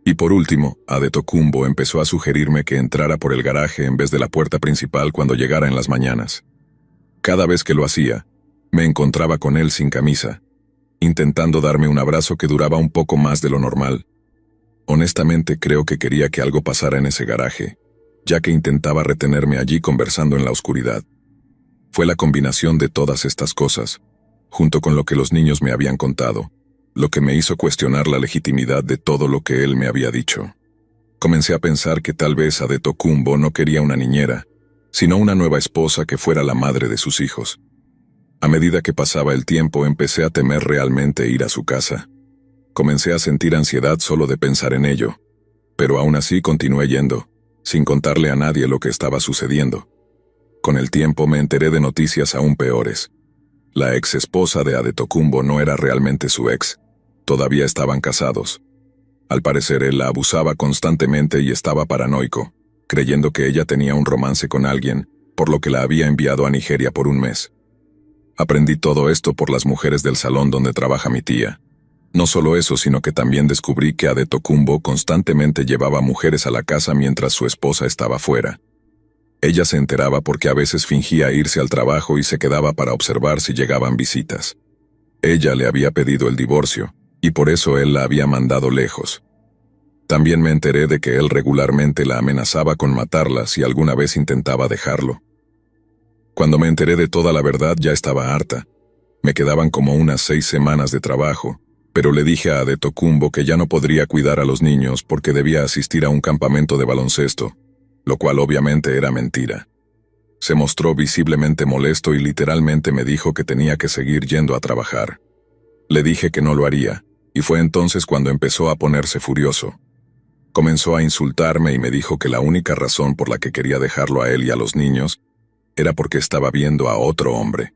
Y por último, Adetokunbo empezó a sugerirme que entrara por el garaje en vez de la puerta principal cuando llegara en las mañanas. Cada vez que lo hacía, me encontraba con él sin camisa, intentando darme un abrazo que duraba un poco más de lo normal. Honestamente creo que quería que algo pasara en ese garaje, ya que intentaba retenerme allí conversando en la oscuridad. Fue la combinación de todas estas cosas, junto con lo que los niños me habían contado, lo que me hizo cuestionar la legitimidad de todo lo que él me había dicho. Comencé a pensar que tal vez Adetokunbo no quería una niñera, sino una nueva esposa que fuera la madre de sus hijos. A medida que pasaba el tiempo empecé a temer realmente ir a su casa. Comencé a sentir ansiedad solo de pensar en ello, pero aún así continué yendo, sin contarle a nadie lo que estaba sucediendo. Con el tiempo me enteré de noticias aún peores. La ex esposa de Adetokunbo no era realmente su ex, todavía estaban casados. Al parecer él la abusaba constantemente y estaba paranoico, creyendo que ella tenía un romance con alguien, por lo que la había enviado a Nigeria por un mes. Aprendí todo esto por las mujeres del salón donde trabaja mi tía. No solo eso, sino que también descubrí que Adetokunbo constantemente llevaba mujeres a la casa mientras su esposa estaba fuera. Ella se enteraba porque a veces fingía irse al trabajo y se quedaba para observar si llegaban visitas. Ella le había pedido el divorcio, y por eso él la había mandado lejos. También me enteré de que él regularmente la amenazaba con matarla si alguna vez intentaba dejarlo. Cuando me enteré de toda la verdad ya estaba harta. Me quedaban como unas 6 semanas de trabajo, pero le dije a Adetokunbo que ya no podría cuidar a los niños porque debía asistir a un campamento de baloncesto, lo cual obviamente era mentira. Se mostró visiblemente molesto y literalmente me dijo que tenía que seguir yendo a trabajar. Le dije que no lo haría, y fue entonces cuando empezó a ponerse furioso. Comenzó a insultarme y me dijo que la única razón por la que quería dejarlo a él y a los niños era porque estaba viendo a otro hombre.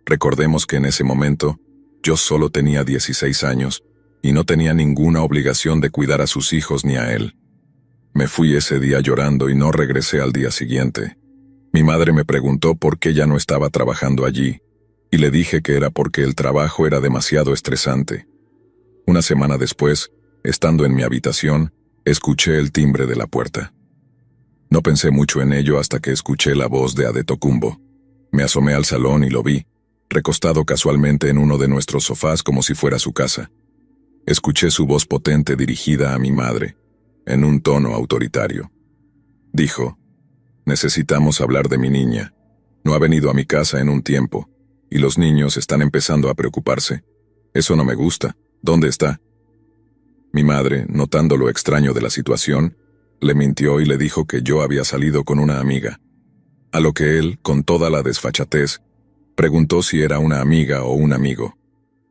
Recordemos que en ese momento, yo solo tenía 16 años y no tenía ninguna obligación de cuidar a sus hijos ni a él. Me fui ese día llorando y no regresé al día siguiente. Mi madre me preguntó por qué ya no estaba trabajando allí, y le dije que era porque el trabajo era demasiado estresante. Una semana después, estando en mi habitación, escuché el timbre de la puerta. No pensé mucho en ello hasta que escuché la voz de Adetokunbo. Me asomé al salón y lo vi, recostado casualmente en uno de nuestros sofás como si fuera su casa. Escuché su voz potente dirigida a mi madre, en un tono autoritario. Dijo: «Necesitamos hablar de mi niña. No ha venido a mi casa en un tiempo, y los niños están empezando a preocuparse. Eso no me gusta. ¿Dónde está?» Mi madre, notando lo extraño de la situación, le mintió y le dijo que yo había salido con una amiga. A lo que él, con toda la desfachatez, preguntó si era una amiga o un amigo.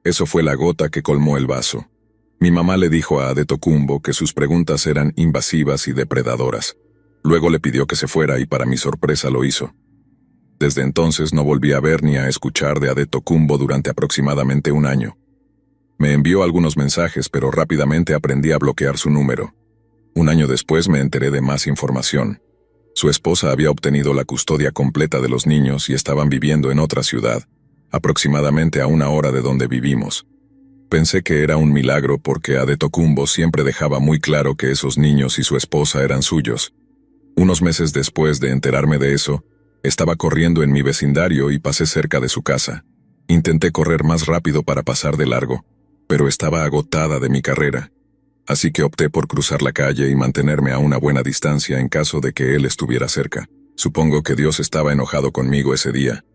Eso fue la gota que colmó el vaso. Mi mamá le dijo a Adetokunbo que sus preguntas eran invasivas y depredadoras. Luego le pidió que se fuera y para mi sorpresa lo hizo. Desde entonces no volví a ver ni a escuchar de Adetokunbo durante aproximadamente un año. Me envió algunos mensajes, pero rápidamente aprendí a bloquear su número. Un año después me enteré de más información. Su esposa había obtenido la custodia completa de los niños y estaban viviendo en otra ciudad, aproximadamente a 1 hora de donde vivimos. Pensé que era un milagro porque Adetokunbo siempre dejaba muy claro que esos niños y su esposa eran suyos. Unos meses después de enterarme de eso, estaba corriendo en mi vecindario y pasé cerca de su casa. Intenté correr más rápido para pasar de largo, pero estaba agotada de mi carrera. Así que opté por cruzar la calle y mantenerme a una buena distancia en caso de que él estuviera cerca. Supongo que Dios estaba enojado conmigo ese día,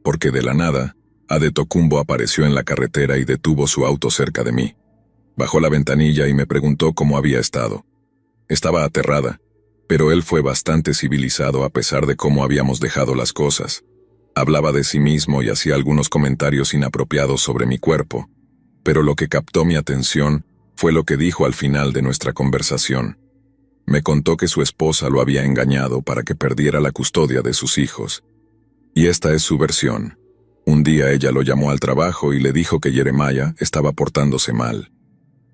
porque de la nada, Adetokunbo apareció en la carretera y detuvo su auto cerca de mí. Bajó la ventanilla y me preguntó cómo había estado. Estaba aterrada, Pero él fue bastante civilizado a pesar de cómo habíamos dejado las cosas. Hablaba de sí mismo y hacía algunos comentarios inapropiados sobre mi cuerpo, pero lo que captó mi atención fue lo que dijo al final de nuestra conversación. Me contó que su esposa lo había engañado para que perdiera la custodia de sus hijos. Y esta es su versión. Un día ella lo llamó al trabajo y le dijo que Jeremiah estaba portándose mal.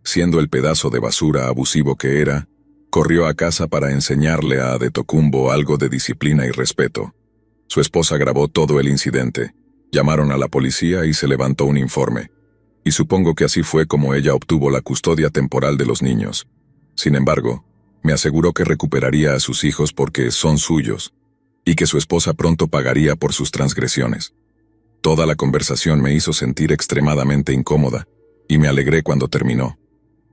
Siendo el pedazo de basura abusivo que era, corrió a casa para enseñarle a Adetokunbo algo de disciplina y respeto. Su esposa grabó todo el incidente. Llamaron a la policía y se levantó un informe. Y supongo que así fue como ella obtuvo la custodia temporal de los niños. Sin embargo, me aseguró que recuperaría a sus hijos porque son suyos, y que su esposa pronto pagaría por sus transgresiones. Toda la conversación me hizo sentir extremadamente incómoda, y me alegré cuando terminó.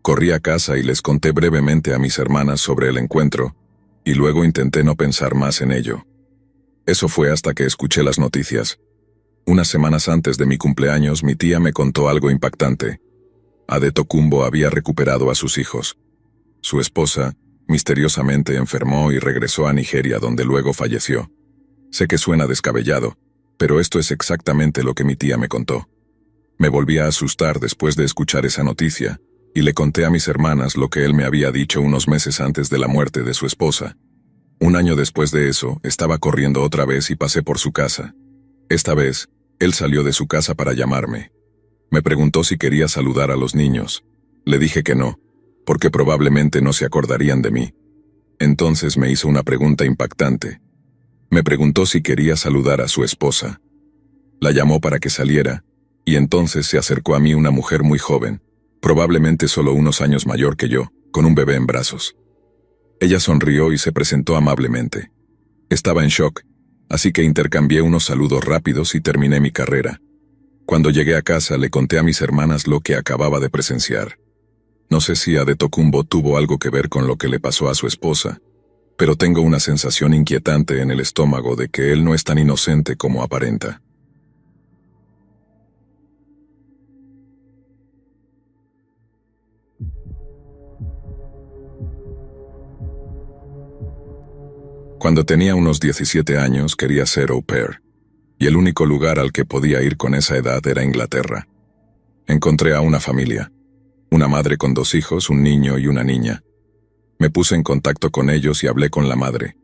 Corrí a casa y les conté brevemente a mis hermanas sobre el encuentro, y luego intenté no pensar más en ello. Eso fue hasta que escuché las noticias. Unas semanas antes de mi cumpleaños, mi tía me contó algo impactante. Adetokunbo había recuperado a sus hijos. Su esposa, misteriosamente enfermó y regresó a Nigeria, donde luego falleció. Sé que suena descabellado, pero esto es exactamente lo que mi tía me contó. Me volví a asustar después de escuchar esa noticia, y le conté a mis hermanas lo que él me había dicho unos meses antes de la muerte de su esposa. Un año después de eso, estaba corriendo otra vez y pasé por su casa. Esta vez, él salió de su casa para llamarme. Me preguntó si quería saludar a los niños. Le dije que no, porque probablemente no se acordarían de mí. Entonces me hizo una pregunta impactante. Me preguntó si quería saludar a su esposa. La llamó para que saliera, y entonces se acercó a mí una mujer muy joven, probablemente solo unos años mayor que yo, con un bebé en brazos. Ella sonrió y se presentó amablemente. Estaba en shock, así que intercambié unos saludos rápidos y terminé mi carrera. Cuando llegué a casa le conté a mis hermanas lo que acababa de presenciar. No sé si Adetokunbo tuvo algo que ver con lo que le pasó a su esposa, pero tengo una sensación inquietante en el estómago de que él no es tan inocente como aparenta. Cuando tenía unos 17 años quería ser au pair, y el único lugar al que podía ir con esa edad era Inglaterra. Encontré a una familia, una madre con 2 hijos, un niño y una niña. Me puse en contacto con ellos y hablé con la madre.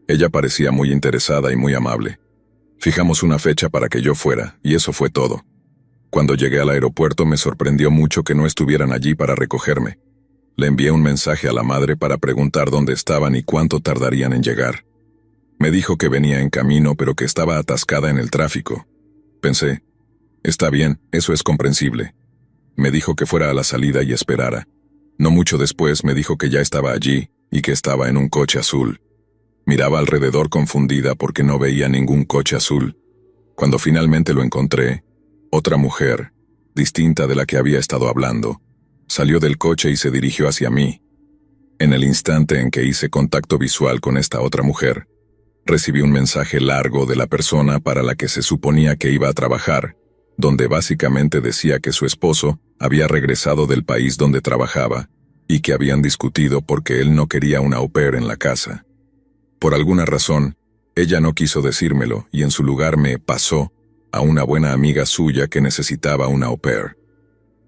Ella parecía muy interesada y muy amable. Fijamos una fecha para que yo fuera, y eso fue todo. Cuando llegué al aeropuerto me sorprendió mucho que no estuvieran allí para recogerme. Le envié un mensaje a la madre para preguntar dónde estaban y cuánto tardarían en llegar. Me dijo que venía en camino, pero que estaba atascada en el tráfico. Pensé, está bien, eso es comprensible. Me dijo que fuera a la salida y esperara. No mucho después me dijo que ya estaba allí y que estaba en un coche azul. Miraba alrededor confundida porque no veía ningún coche azul. Cuando finalmente lo encontré, otra mujer, distinta de la que había estado hablando, salió del coche y se dirigió hacia mí. En el instante en que hice contacto visual con esta otra mujer, recibí un mensaje largo de la persona para la que se suponía que iba a trabajar, donde básicamente decía que su esposo había regresado del país donde trabajaba y que habían discutido porque él no quería una au pair en la casa. Por alguna razón, ella no quiso decírmelo y en su lugar me pasó a una buena amiga suya que necesitaba una au pair.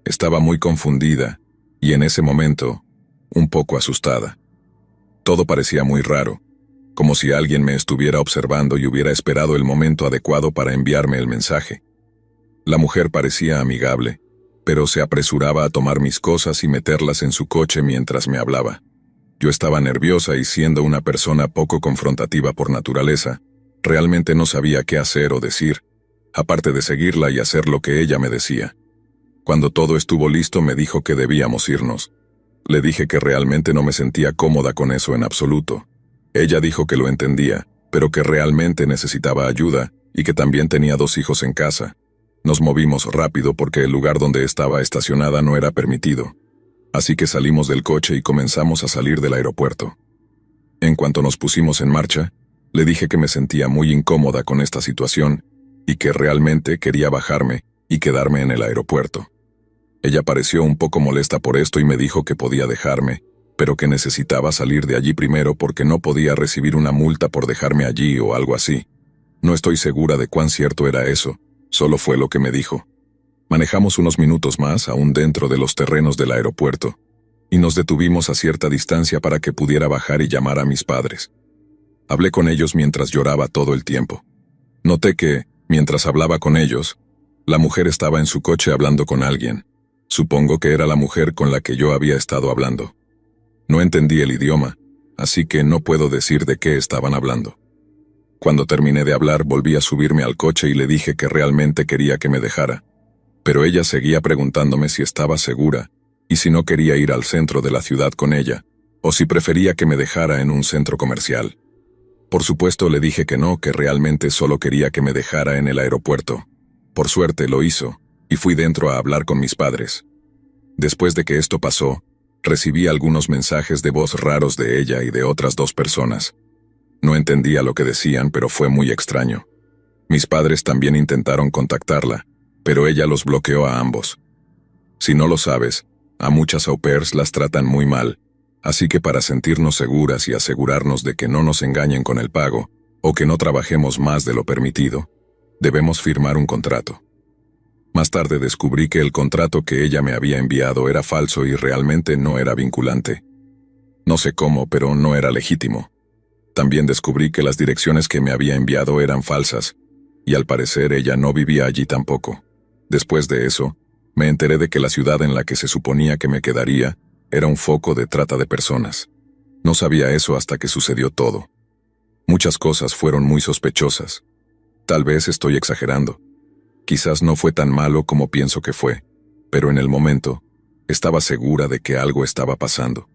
Estaba muy confundida y en ese momento, un poco asustada. Todo parecía muy raro, como si alguien me estuviera observando y hubiera esperado el momento adecuado para enviarme el mensaje. La mujer parecía amigable, pero se apresuraba a tomar mis cosas y meterlas en su coche mientras me hablaba. Yo estaba nerviosa y siendo una persona poco confrontativa por naturaleza, realmente no sabía qué hacer o decir, aparte de seguirla y hacer lo que ella me decía. Cuando todo estuvo listo me dijo que debíamos irnos. Le dije que realmente no me sentía cómoda con eso en absoluto. Ella dijo que lo entendía, pero que realmente necesitaba ayuda y que también tenía 2 hijos en casa. Nos movimos rápido porque el lugar donde estaba estacionada no era permitido. Así que salimos del coche y comenzamos a salir del aeropuerto. En cuanto nos pusimos en marcha, le dije que me sentía muy incómoda con esta situación y que realmente quería bajarme y quedarme en el aeropuerto. Ella pareció un poco molesta por esto y me dijo que podía dejarme, pero que necesitaba salir de allí primero porque no podía recibir una multa por dejarme allí o algo así. No estoy segura de cuán cierto era eso, solo fue lo que me dijo. Manejamos unos minutos más, aún dentro de los terrenos del aeropuerto, y nos detuvimos a cierta distancia para que pudiera bajar y llamar a mis padres. Hablé con ellos mientras lloraba todo el tiempo. Noté que, mientras hablaba con ellos, la mujer estaba en su coche hablando con alguien. Supongo que era la mujer con la que yo había estado hablando. No entendí el idioma, así que no puedo decir de qué estaban hablando. Cuando terminé de hablar, volví a subirme al coche y le dije que realmente quería que me dejara. Pero ella seguía preguntándome si estaba segura y si no quería ir al centro de la ciudad con ella, o si prefería que me dejara en un centro comercial. Por supuesto le dije que no, que realmente solo quería que me dejara en el aeropuerto. Por suerte lo hizo, y fui dentro a hablar con mis padres. Después de que esto pasó, recibí algunos mensajes de voz raros de ella y de otras 2 personas. No entendía lo que decían, pero fue muy extraño. Mis padres también intentaron contactarla, pero ella los bloqueó a ambos. Si no lo sabes, a muchas au pairs las tratan muy mal, así que para sentirnos seguras y asegurarnos de que no nos engañen con el pago, o que no trabajemos más de lo permitido, debemos firmar un contrato. Más tarde descubrí que el contrato que ella me había enviado era falso y realmente no era vinculante. No sé cómo, pero no era legítimo. También descubrí que las direcciones que me había enviado eran falsas, y al parecer ella no vivía allí tampoco. Después de eso, me enteré de que la ciudad en la que se suponía que me quedaría era un foco de trata de personas. No sabía eso hasta que sucedió todo. Muchas cosas fueron muy sospechosas. Tal vez estoy exagerando. Quizás no fue tan malo como pienso que fue, pero en el momento, estaba segura de que algo estaba pasando.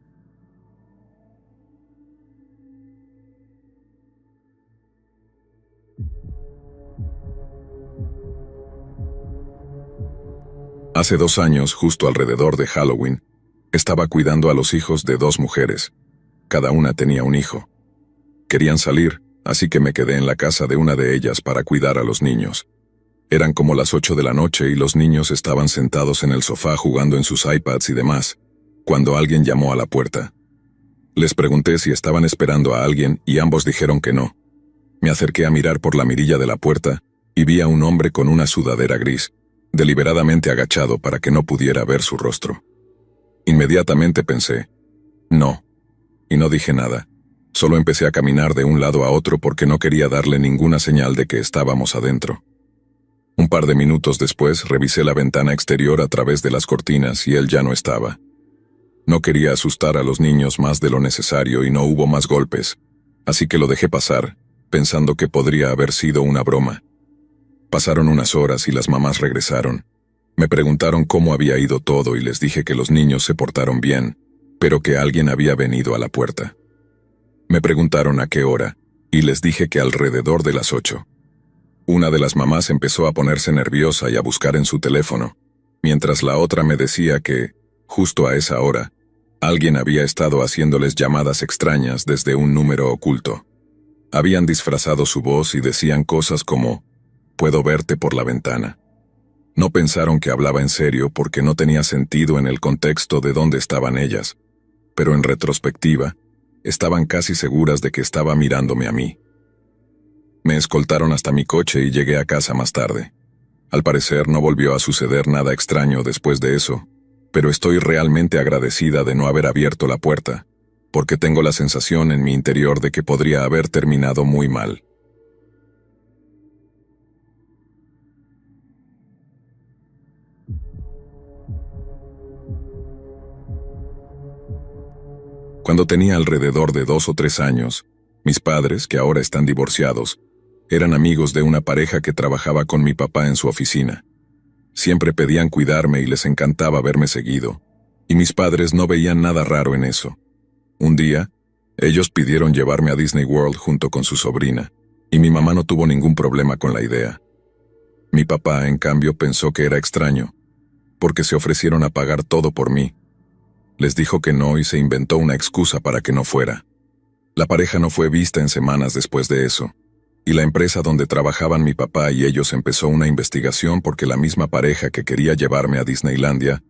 Hace 2 años, justo alrededor de Halloween, estaba cuidando a los hijos de 2 mujeres. Cada una tenía un hijo. Querían salir, así que me quedé en la casa de una de ellas para cuidar a los niños. Eran como las 8 de la noche y los niños estaban sentados en el sofá jugando en sus iPads y demás, cuando alguien llamó a la puerta. Les pregunté si estaban esperando a alguien y ambos dijeron que no. Me acerqué a mirar por la mirilla de la puerta y vi a un hombre con una sudadera gris, deliberadamente agachado para que no pudiera ver su rostro. Inmediatamente pensé, no, y no dije nada. Solo empecé a caminar de un lado a otro porque no quería darle ninguna señal de que estábamos adentro. Un par de minutos después revisé la ventana exterior a través de las cortinas y él ya no estaba. No quería asustar a los niños más de lo necesario y no hubo más golpes, así que lo dejé pasar, pensando que podría haber sido una broma. Pasaron unas horas y las mamás regresaron. Me preguntaron cómo había ido todo y les dije que los niños se portaron bien, pero que alguien había venido a la puerta. Me preguntaron a qué hora, y les dije que alrededor de las 8. Una de las mamás empezó a ponerse nerviosa y a buscar en su teléfono, mientras la otra me decía que, justo a esa hora, alguien había estado haciéndoles llamadas extrañas desde un número oculto. Habían disfrazado su voz y decían cosas como, «Puedo verte por la ventana». No pensaron que hablaba en serio porque no tenía sentido en el contexto de dónde estaban ellas, pero en retrospectiva, estaban casi seguras de que estaba mirándome a mí. Me escoltaron hasta mi coche y llegué a casa más tarde. Al parecer no volvió a suceder nada extraño después de eso, pero estoy realmente agradecida de no haber abierto la puerta, porque tengo la sensación en mi interior de que podría haber terminado muy mal. Cuando tenía alrededor de 2 o 3 años, mis padres, que ahora están divorciados, eran amigos de una pareja que trabajaba con mi papá en su oficina. Siempre pedían cuidarme y les encantaba verme seguido, y mis padres no veían nada raro en eso. Un día, ellos pidieron llevarme a Disney World junto con su sobrina, y mi mamá no tuvo ningún problema con la idea. Mi papá, en cambio, pensó que era extraño, porque se ofrecieron a pagar todo por mí. Les dijo que no y se inventó una excusa para que no fuera. La pareja no fue vista en semanas después de eso, y la empresa donde trabajaban mi papá y ellos empezó una investigación porque la misma pareja que quería llevarme a Disneylandia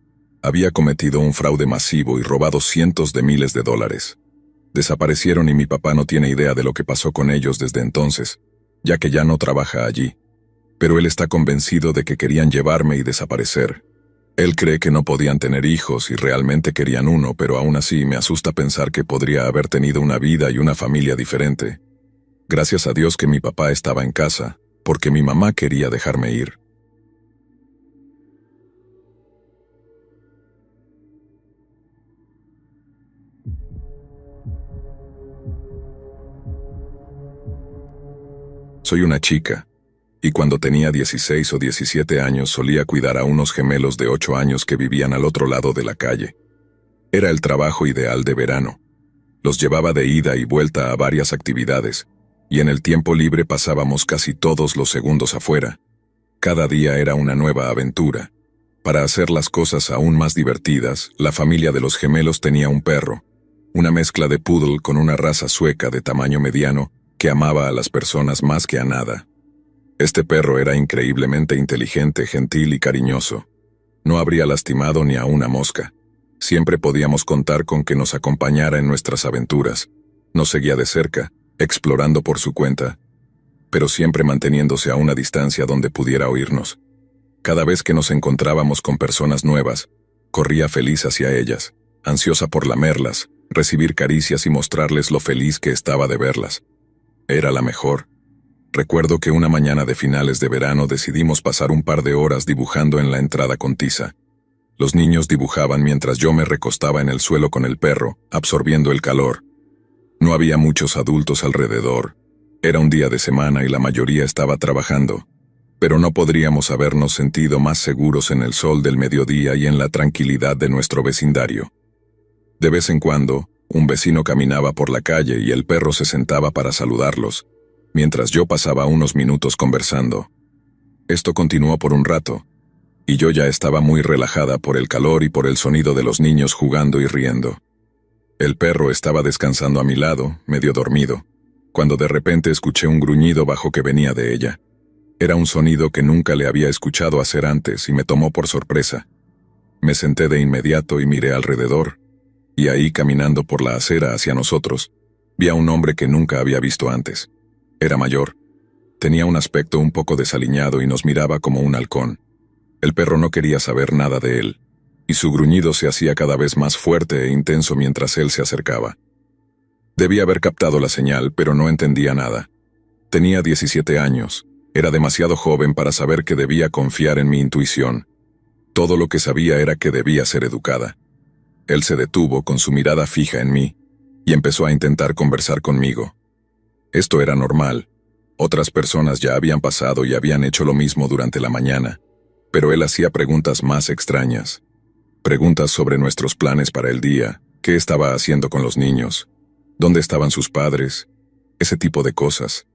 Había cometido un fraude masivo y robado cientos de miles de dólares. Desaparecieron y mi papá no tiene idea de lo que pasó con ellos desde entonces, ya que ya no trabaja allí. Pero él está convencido de que querían llevarme y desaparecer. Él cree que no podían tener hijos y realmente querían uno, pero aún así me asusta pensar que podría haber tenido una vida y una familia diferente. Gracias a Dios que mi papá estaba en casa, porque mi mamá quería dejarme ir. Soy una chica, y cuando tenía 16 o 17 años solía cuidar a unos gemelos de 8 años que vivían al otro lado de la calle. Era el trabajo ideal de verano. Los llevaba de ida y vuelta a varias actividades, y en el tiempo libre pasábamos casi todos los segundos afuera. Cada día era una nueva aventura. Para hacer las cosas aún más divertidas, la familia de los gemelos tenía un perro, una mezcla de poodle con una raza sueca de tamaño mediano que amaba a las personas más que a nada. Este perro era increíblemente inteligente, gentil y cariñoso. No habría lastimado ni a una mosca. Siempre podíamos contar con que nos acompañara en nuestras aventuras. Nos seguía de cerca, explorando por su cuenta, pero siempre manteniéndose a una distancia donde pudiera oírnos. Cada vez que nos encontrábamos con personas nuevas, corría feliz hacia ellas, ansiosa por lamerlas, recibir caricias y mostrarles lo feliz que estaba de verlas. Era la mejor. Recuerdo que una mañana de finales de verano decidimos pasar un par de horas dibujando en la entrada con tiza. Los niños dibujaban mientras yo me recostaba en el suelo con el perro, absorbiendo el calor. No había muchos adultos alrededor. Era un día de semana y la mayoría estaba trabajando, pero no podríamos habernos sentido más seguros en el sol del mediodía y en la tranquilidad de nuestro vecindario. De vez en cuando, un vecino caminaba por la calle y el perro se sentaba para saludarlos, mientras yo pasaba unos minutos conversando. Esto continuó por un rato, y yo ya estaba muy relajada por el calor y por el sonido de los niños jugando y riendo. El perro estaba descansando a mi lado, medio dormido, cuando de repente escuché un gruñido bajo que venía de ella. Era un sonido que nunca le había escuchado hacer antes y me tomó por sorpresa. Me senté de inmediato y miré alrededor, y ahí caminando por la acera hacia nosotros, vi a un hombre que nunca había visto antes. Era mayor. Tenía un aspecto un poco desaliñado y nos miraba como un halcón. El perro no quería saber nada de él, y su gruñido se hacía cada vez más fuerte e intenso mientras él se acercaba. Debía haber captado la señal, pero no entendía nada. Tenía 17 años. Era demasiado joven para saber que debía confiar en mi intuición. Todo lo que sabía era que debía ser educada. Él se detuvo con su mirada fija en mí, y empezó a intentar conversar conmigo. Esto era normal. Otras personas ya habían pasado y habían hecho lo mismo durante la mañana, pero él hacía preguntas más extrañas. Preguntas sobre nuestros planes para el día, qué estaba haciendo con los niños, dónde estaban sus padres, ese tipo de cosas.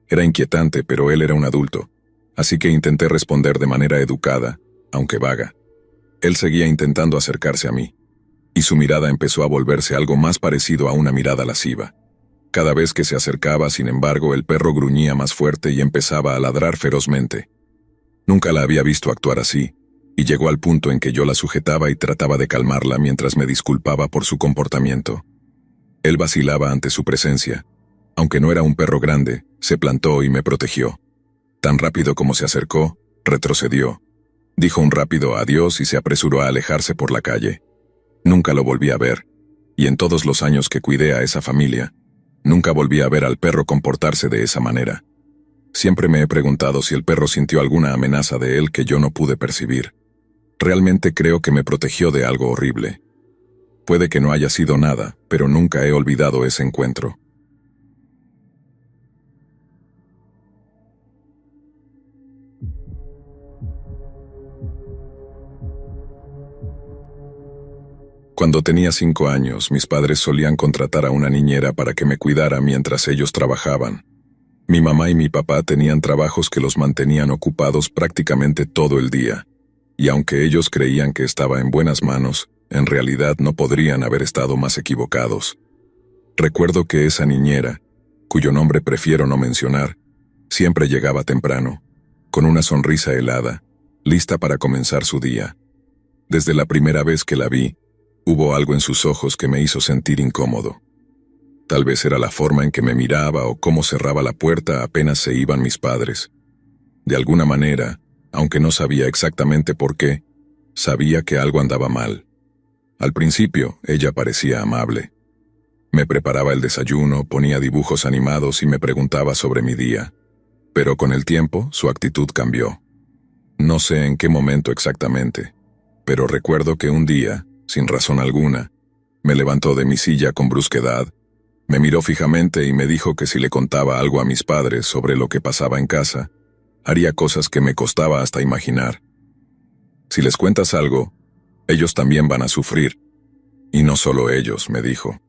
Era inquietante, pero él era un adulto, así que intenté responder de manera educada, aunque vaga. Él seguía intentando acercarse a mí, y su mirada empezó a volverse algo más parecido a una mirada lasciva. Cada vez que se acercaba, sin embargo, el perro gruñía más fuerte y empezaba a ladrar ferozmente. Nunca la había visto actuar así, y llegó al punto en que yo la sujetaba y trataba de calmarla mientras me disculpaba por su comportamiento. Él vacilaba ante su presencia. Aunque no era un perro grande, se plantó y me protegió. Tan rápido como se acercó, retrocedió. Dijo un rápido adiós y se apresuró a alejarse por la calle. Nunca lo volví a ver, y en todos los años que cuidé a esa familia, nunca volví a ver al perro comportarse de esa manera. Siempre me he preguntado si el perro sintió alguna amenaza de él que yo no pude percibir. Realmente creo que me protegió de algo horrible. Puede que no haya sido nada, pero nunca he olvidado ese encuentro. Cuando tenía 5 años, mis padres solían contratar a una niñera para que me cuidara mientras ellos trabajaban. Mi mamá y mi papá tenían trabajos que los mantenían ocupados prácticamente todo el día, y aunque ellos creían que estaba en buenas manos, en realidad no podrían haber estado más equivocados. Recuerdo que esa niñera, cuyo nombre prefiero no mencionar, siempre llegaba temprano, con una sonrisa helada, lista para comenzar su día. Desde la primera vez que la vi, hubo algo en sus ojos que me hizo sentir incómodo. Tal vez era la forma en que me miraba o cómo cerraba la puerta apenas se iban mis padres. De alguna manera, aunque no sabía exactamente por qué, sabía que algo andaba mal. Al principio, ella parecía amable. Me preparaba el desayuno, ponía dibujos animados y me preguntaba sobre mi día. Pero con el tiempo, su actitud cambió. No sé en qué momento exactamente, pero recuerdo que un día, sin razón alguna, me levantó de mi silla con brusquedad, me miró fijamente y me dijo que si le contaba algo a mis padres sobre lo que pasaba en casa, haría cosas que me costaba hasta imaginar. Si les cuentas algo, ellos también van a sufrir. Y no solo ellos, me dijo.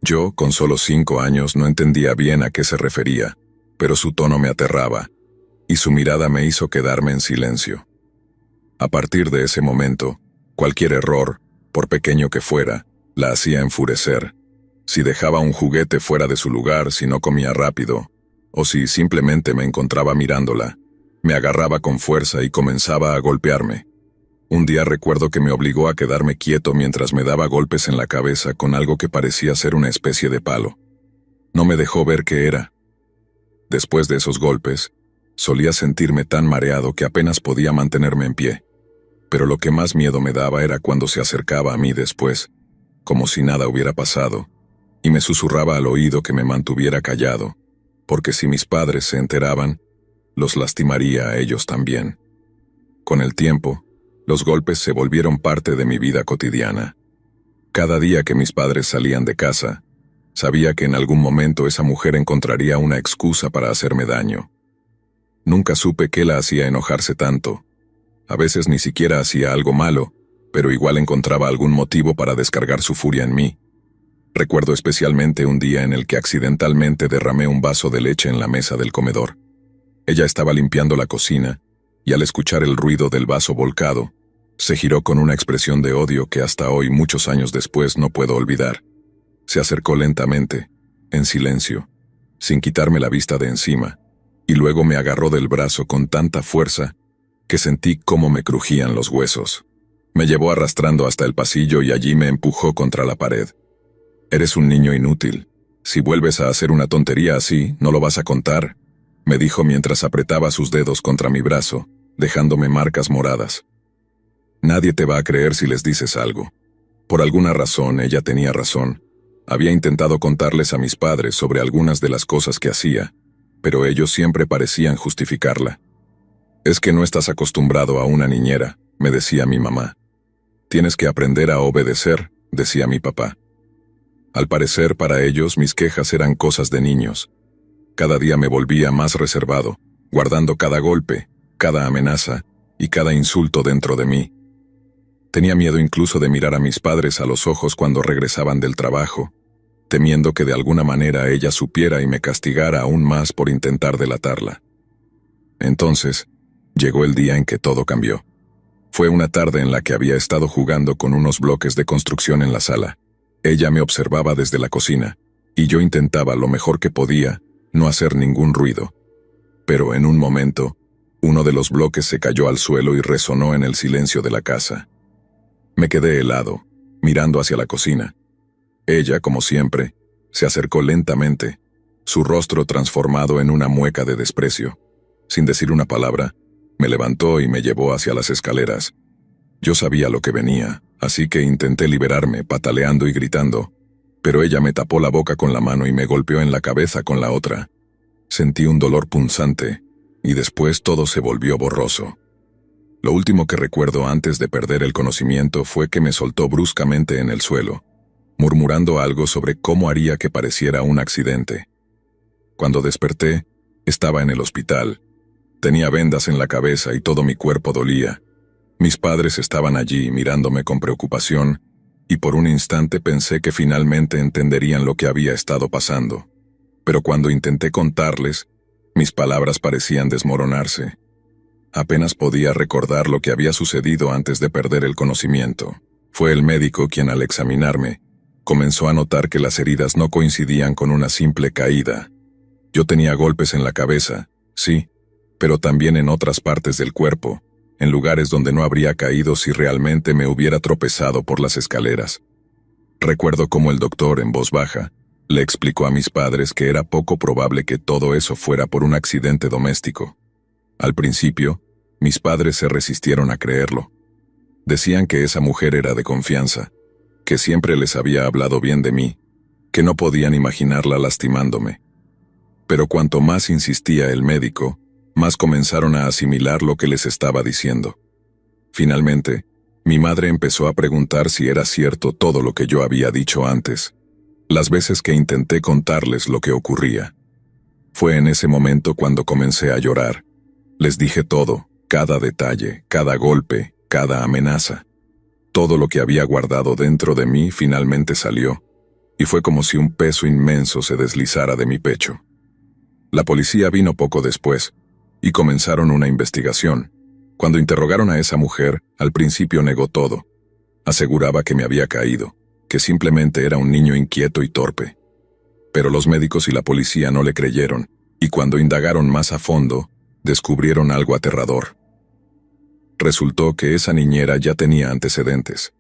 Yo, con solo 5 años, no entendía bien a qué se refería, pero su tono me aterraba, y su mirada me hizo quedarme en silencio. A partir de ese momento, cualquier error, por pequeño que fuera, la hacía enfurecer. Si dejaba un juguete fuera de su lugar, si no comía rápido, o si simplemente me encontraba mirándola, me agarraba con fuerza y comenzaba a golpearme. Un día recuerdo que me obligó a quedarme quieto mientras me daba golpes en la cabeza con algo que parecía ser una especie de palo. No me dejó ver qué era. Después de esos golpes, solía sentirme tan mareado que apenas podía mantenerme en pie. Pero lo que más miedo me daba era cuando se acercaba a mí después, como si nada hubiera pasado, y me susurraba al oído que me mantuviera callado, porque si mis padres se enteraban, los lastimaría a ellos también. Con el tiempo, los golpes se volvieron parte de mi vida cotidiana. Cada día que mis padres salían de casa, sabía que en algún momento esa mujer encontraría una excusa para hacerme daño. Nunca supe qué la hacía enojarse tanto. A veces ni siquiera hacía algo malo, pero igual encontraba algún motivo para descargar su furia en mí. Recuerdo especialmente un día en el que accidentalmente derramé un vaso de leche en la mesa del comedor. Ella estaba limpiando la cocina, y al escuchar el ruido del vaso volcado, se giró con una expresión de odio que hasta hoy, muchos años después, no puedo olvidar. Se acercó lentamente, en silencio, sin quitarme la vista de encima, y luego me agarró del brazo con tanta fuerza que sentí cómo me crujían los huesos. Me llevó arrastrando hasta el pasillo y allí me empujó contra la pared. «Eres un niño inútil. Si vuelves a hacer una tontería así, no lo vas a contar», me dijo mientras apretaba sus dedos contra mi brazo, dejándome marcas moradas. «Nadie te va a creer si les dices algo». Por alguna razón, ella tenía razón. Había intentado contarles a mis padres sobre algunas de las cosas que hacía, pero ellos siempre parecían justificarla. «Es que no estás acostumbrado a una niñera», me decía mi mamá. «Tienes que aprender a obedecer», decía mi papá. Al parecer, para ellos, mis quejas eran cosas de niños. Cada día me volvía más reservado, guardando cada golpe, cada amenaza y cada insulto dentro de mí. Tenía miedo incluso de mirar a mis padres a los ojos cuando regresaban del trabajo, temiendo que de alguna manera ella supiera y me castigara aún más por intentar delatarla. Entonces, llegó el día en que todo cambió. Fue una tarde en la que había estado jugando con unos bloques de construcción en la sala. Ella me observaba desde la cocina, y yo intentaba lo mejor que podía no hacer ningún ruido. Pero en un momento, uno de los bloques se cayó al suelo y resonó en el silencio de la casa. Me quedé helado, mirando hacia la cocina. Ella, como siempre, se acercó lentamente, su rostro transformado en una mueca de desprecio. Sin decir una palabra, me levantó y me llevó hacia las escaleras. Yo sabía lo que venía, así que intenté liberarme, pataleando y gritando, pero ella me tapó la boca con la mano y me golpeó en la cabeza con la otra. Sentí un dolor punzante, y después todo se volvió borroso. Lo último que recuerdo antes de perder el conocimiento fue que me soltó bruscamente en el suelo, murmurando algo sobre cómo haría que pareciera un accidente. Cuando desperté, estaba en el hospital. Tenía vendas en la cabeza y todo mi cuerpo dolía. Mis padres estaban allí mirándome con preocupación, y por un instante pensé que finalmente entenderían lo que había estado pasando. Pero cuando intenté contarles, mis palabras parecían desmoronarse. Apenas podía recordar lo que había sucedido antes de perder el conocimiento. Fue el médico quien, al examinarme, comenzó a notar que las heridas no coincidían con una simple caída. Yo tenía golpes en la cabeza, sí, pero también en otras partes del cuerpo, en lugares donde no habría caído si realmente me hubiera tropezado por las escaleras. Recuerdo cómo el doctor, en voz baja, le explicó a mis padres que era poco probable que todo eso fuera por un accidente doméstico. Al principio, mis padres se resistieron a creerlo. Decían que esa mujer era de confianza, que siempre les había hablado bien de mí, que no podían imaginarla lastimándome. Pero cuanto más insistía el médico, más comenzaron a asimilar lo que les estaba diciendo. Finalmente, mi madre empezó a preguntar si era cierto todo lo que yo había dicho antes, las veces que intenté contarles lo que ocurría. Fue en ese momento cuando comencé a llorar. Les dije todo, cada detalle, cada golpe, cada amenaza. Todo lo que había guardado dentro de mí finalmente salió, y fue como si un peso inmenso se deslizara de mi pecho. La policía vino poco después, y comenzaron una investigación. Cuando interrogaron a esa mujer, al principio negó todo. Aseguraba que me había caído, que simplemente era un niño inquieto y torpe. Pero los médicos y la policía no le creyeron, y cuando indagaron más a fondo, descubrieron algo aterrador. Resultó que esa niñera ya tenía antecedentes.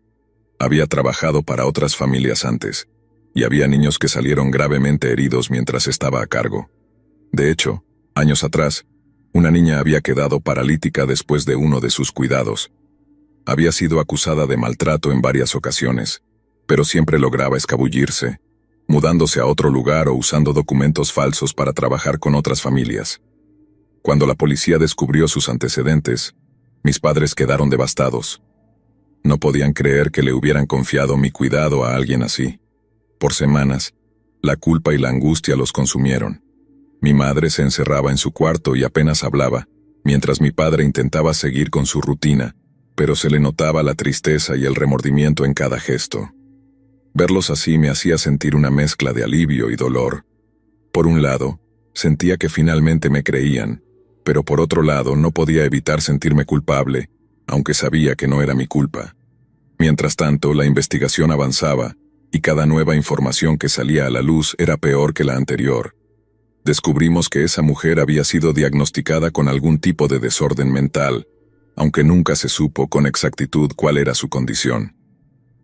Había trabajado para otras familias antes, y había niños que salieron gravemente heridos mientras estaba a cargo. De hecho, años atrás, una niña había quedado paralítica después de uno de sus cuidados. Había sido acusada de maltrato en varias ocasiones, pero siempre lograba escabullirse, mudándose a otro lugar o usando documentos falsos para trabajar con otras familias. Cuando la policía descubrió sus antecedentes, mis padres quedaron devastados. No podían creer que le hubieran confiado mi cuidado a alguien así. Por semanas, la culpa y la angustia los consumieron. Mi madre se encerraba en su cuarto y apenas hablaba, mientras mi padre intentaba seguir con su rutina, pero se le notaba la tristeza y el remordimiento en cada gesto. Verlos así me hacía sentir una mezcla de alivio y dolor. Por un lado, sentía que finalmente me creían, pero por otro lado no podía evitar sentirme culpable, aunque sabía que no era mi culpa. Mientras tanto, la investigación avanzaba, y cada nueva información que salía a la luz era peor que la anterior. Descubrimos que esa mujer había sido diagnosticada con algún tipo de desorden mental, aunque nunca se supo con exactitud cuál era su condición.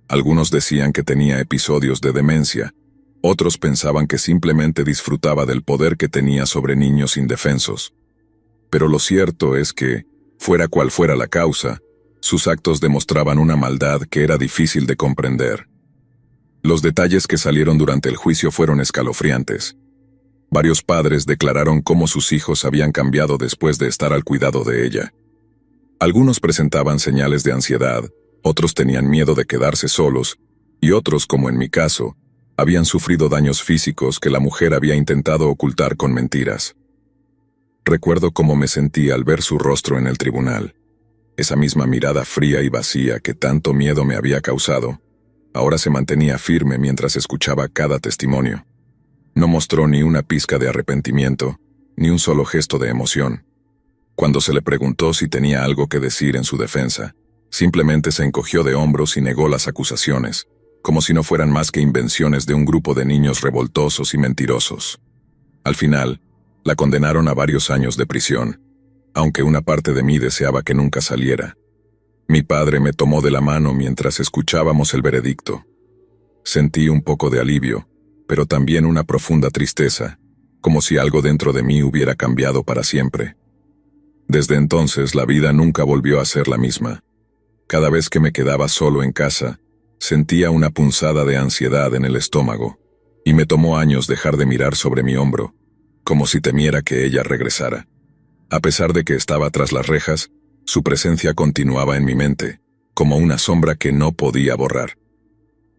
Algunos decían que tenía episodios de demencia, otros pensaban que simplemente disfrutaba del poder que tenía sobre niños indefensos. Pero lo cierto es que, fuera cual fuera la causa, sus actos demostraban una maldad que era difícil de comprender. Los detalles que salieron durante el juicio fueron escalofriantes. Varios padres declararon cómo sus hijos habían cambiado después de estar al cuidado de ella. Algunos presentaban señales de ansiedad, otros tenían miedo de quedarse solos, y otros, como en mi caso, habían sufrido daños físicos que la mujer había intentado ocultar con mentiras. Recuerdo cómo me sentí al ver su rostro en el tribunal. Esa misma mirada fría y vacía que tanto miedo me había causado, ahora se mantenía firme mientras escuchaba cada testimonio. No mostró ni una pizca de arrepentimiento, ni un solo gesto de emoción. Cuando se le preguntó si tenía algo que decir en su defensa, simplemente se encogió de hombros y negó las acusaciones, como si no fueran más que invenciones de un grupo de niños revoltosos y mentirosos. Al final, la condenaron a varios años de prisión, aunque una parte de mí deseaba que nunca saliera. Mi padre me tomó de la mano mientras escuchábamos el veredicto. Sentí un poco de alivio, pero también una profunda tristeza, como si algo dentro de mí hubiera cambiado para siempre. Desde entonces la vida nunca volvió a ser la misma. Cada vez que me quedaba solo en casa, sentía una punzada de ansiedad en el estómago, y me tomó años dejar de mirar sobre mi hombro, como si temiera que ella regresara. A pesar de que estaba tras las rejas, su presencia continuaba en mi mente, como una sombra que no podía borrar.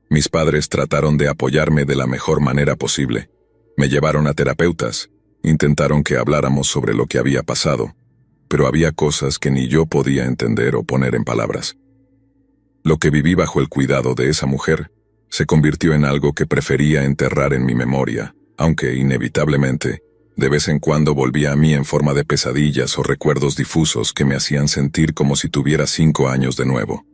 Mis padres trataron de apoyarme de la mejor manera posible. Me llevaron a terapeutas, intentaron que habláramos sobre lo que había pasado, pero había cosas que ni yo podía entender o poner en palabras. Lo que viví bajo el cuidado de esa mujer se convirtió en algo que prefería enterrar en mi memoria, aunque, inevitablemente, de vez en cuando volvía a mí en forma de pesadillas o recuerdos difusos que me hacían sentir como si tuviera 5 años de nuevo.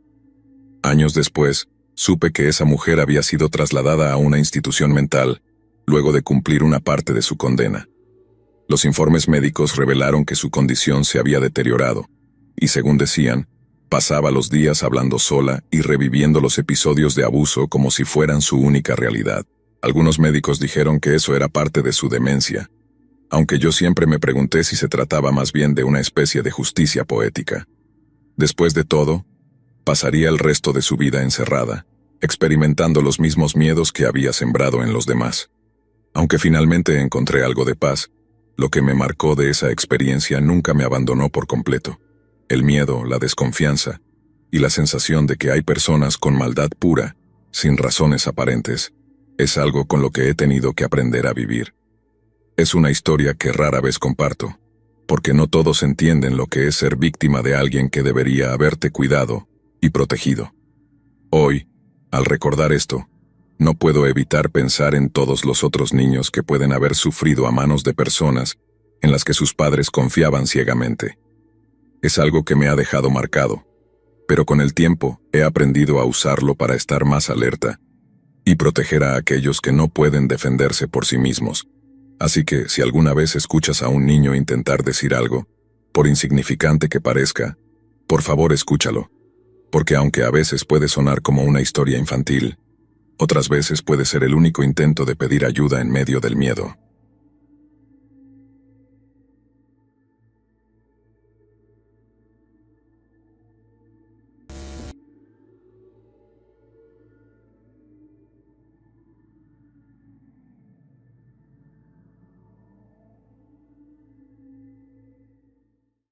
Años después, supe que esa mujer había sido trasladada a una institución mental, luego de cumplir una parte de su condena. Los informes médicos revelaron que su condición se había deteriorado. y según decían, pasaba los días hablando sola y reviviendo los episodios de abuso como si fueran su única realidad. Algunos médicos dijeron que eso era parte de su demencia, aunque yo siempre me pregunté si se trataba más bien de una especie de justicia poética. Después de todo, pasaría el resto de su vida encerrada, experimentando los mismos miedos que había sembrado en los demás. Aunque finalmente encontré algo de paz, lo que me marcó de esa experiencia nunca me abandonó por completo. El miedo, la desconfianza y la sensación de que hay personas con maldad pura, sin razones aparentes, es algo con lo que he tenido que aprender a vivir. Es una historia que rara vez comparto, porque no todos entienden lo que es ser víctima de alguien que debería haberte cuidado y protegido. Hoy, al recordar esto, no puedo evitar pensar en todos los otros niños que pueden haber sufrido a manos de personas en las que sus padres confiaban ciegamente. Es algo que me ha dejado marcado, pero con el tiempo he aprendido a usarlo para estar más alerta y proteger a aquellos que no pueden defenderse por sí mismos. Así que, si alguna vez escuchas a un niño intentar decir algo, por insignificante que parezca, por favor escúchalo, porque aunque a veces puede sonar como una historia infantil, otras veces puede ser el único intento de pedir ayuda en medio del miedo.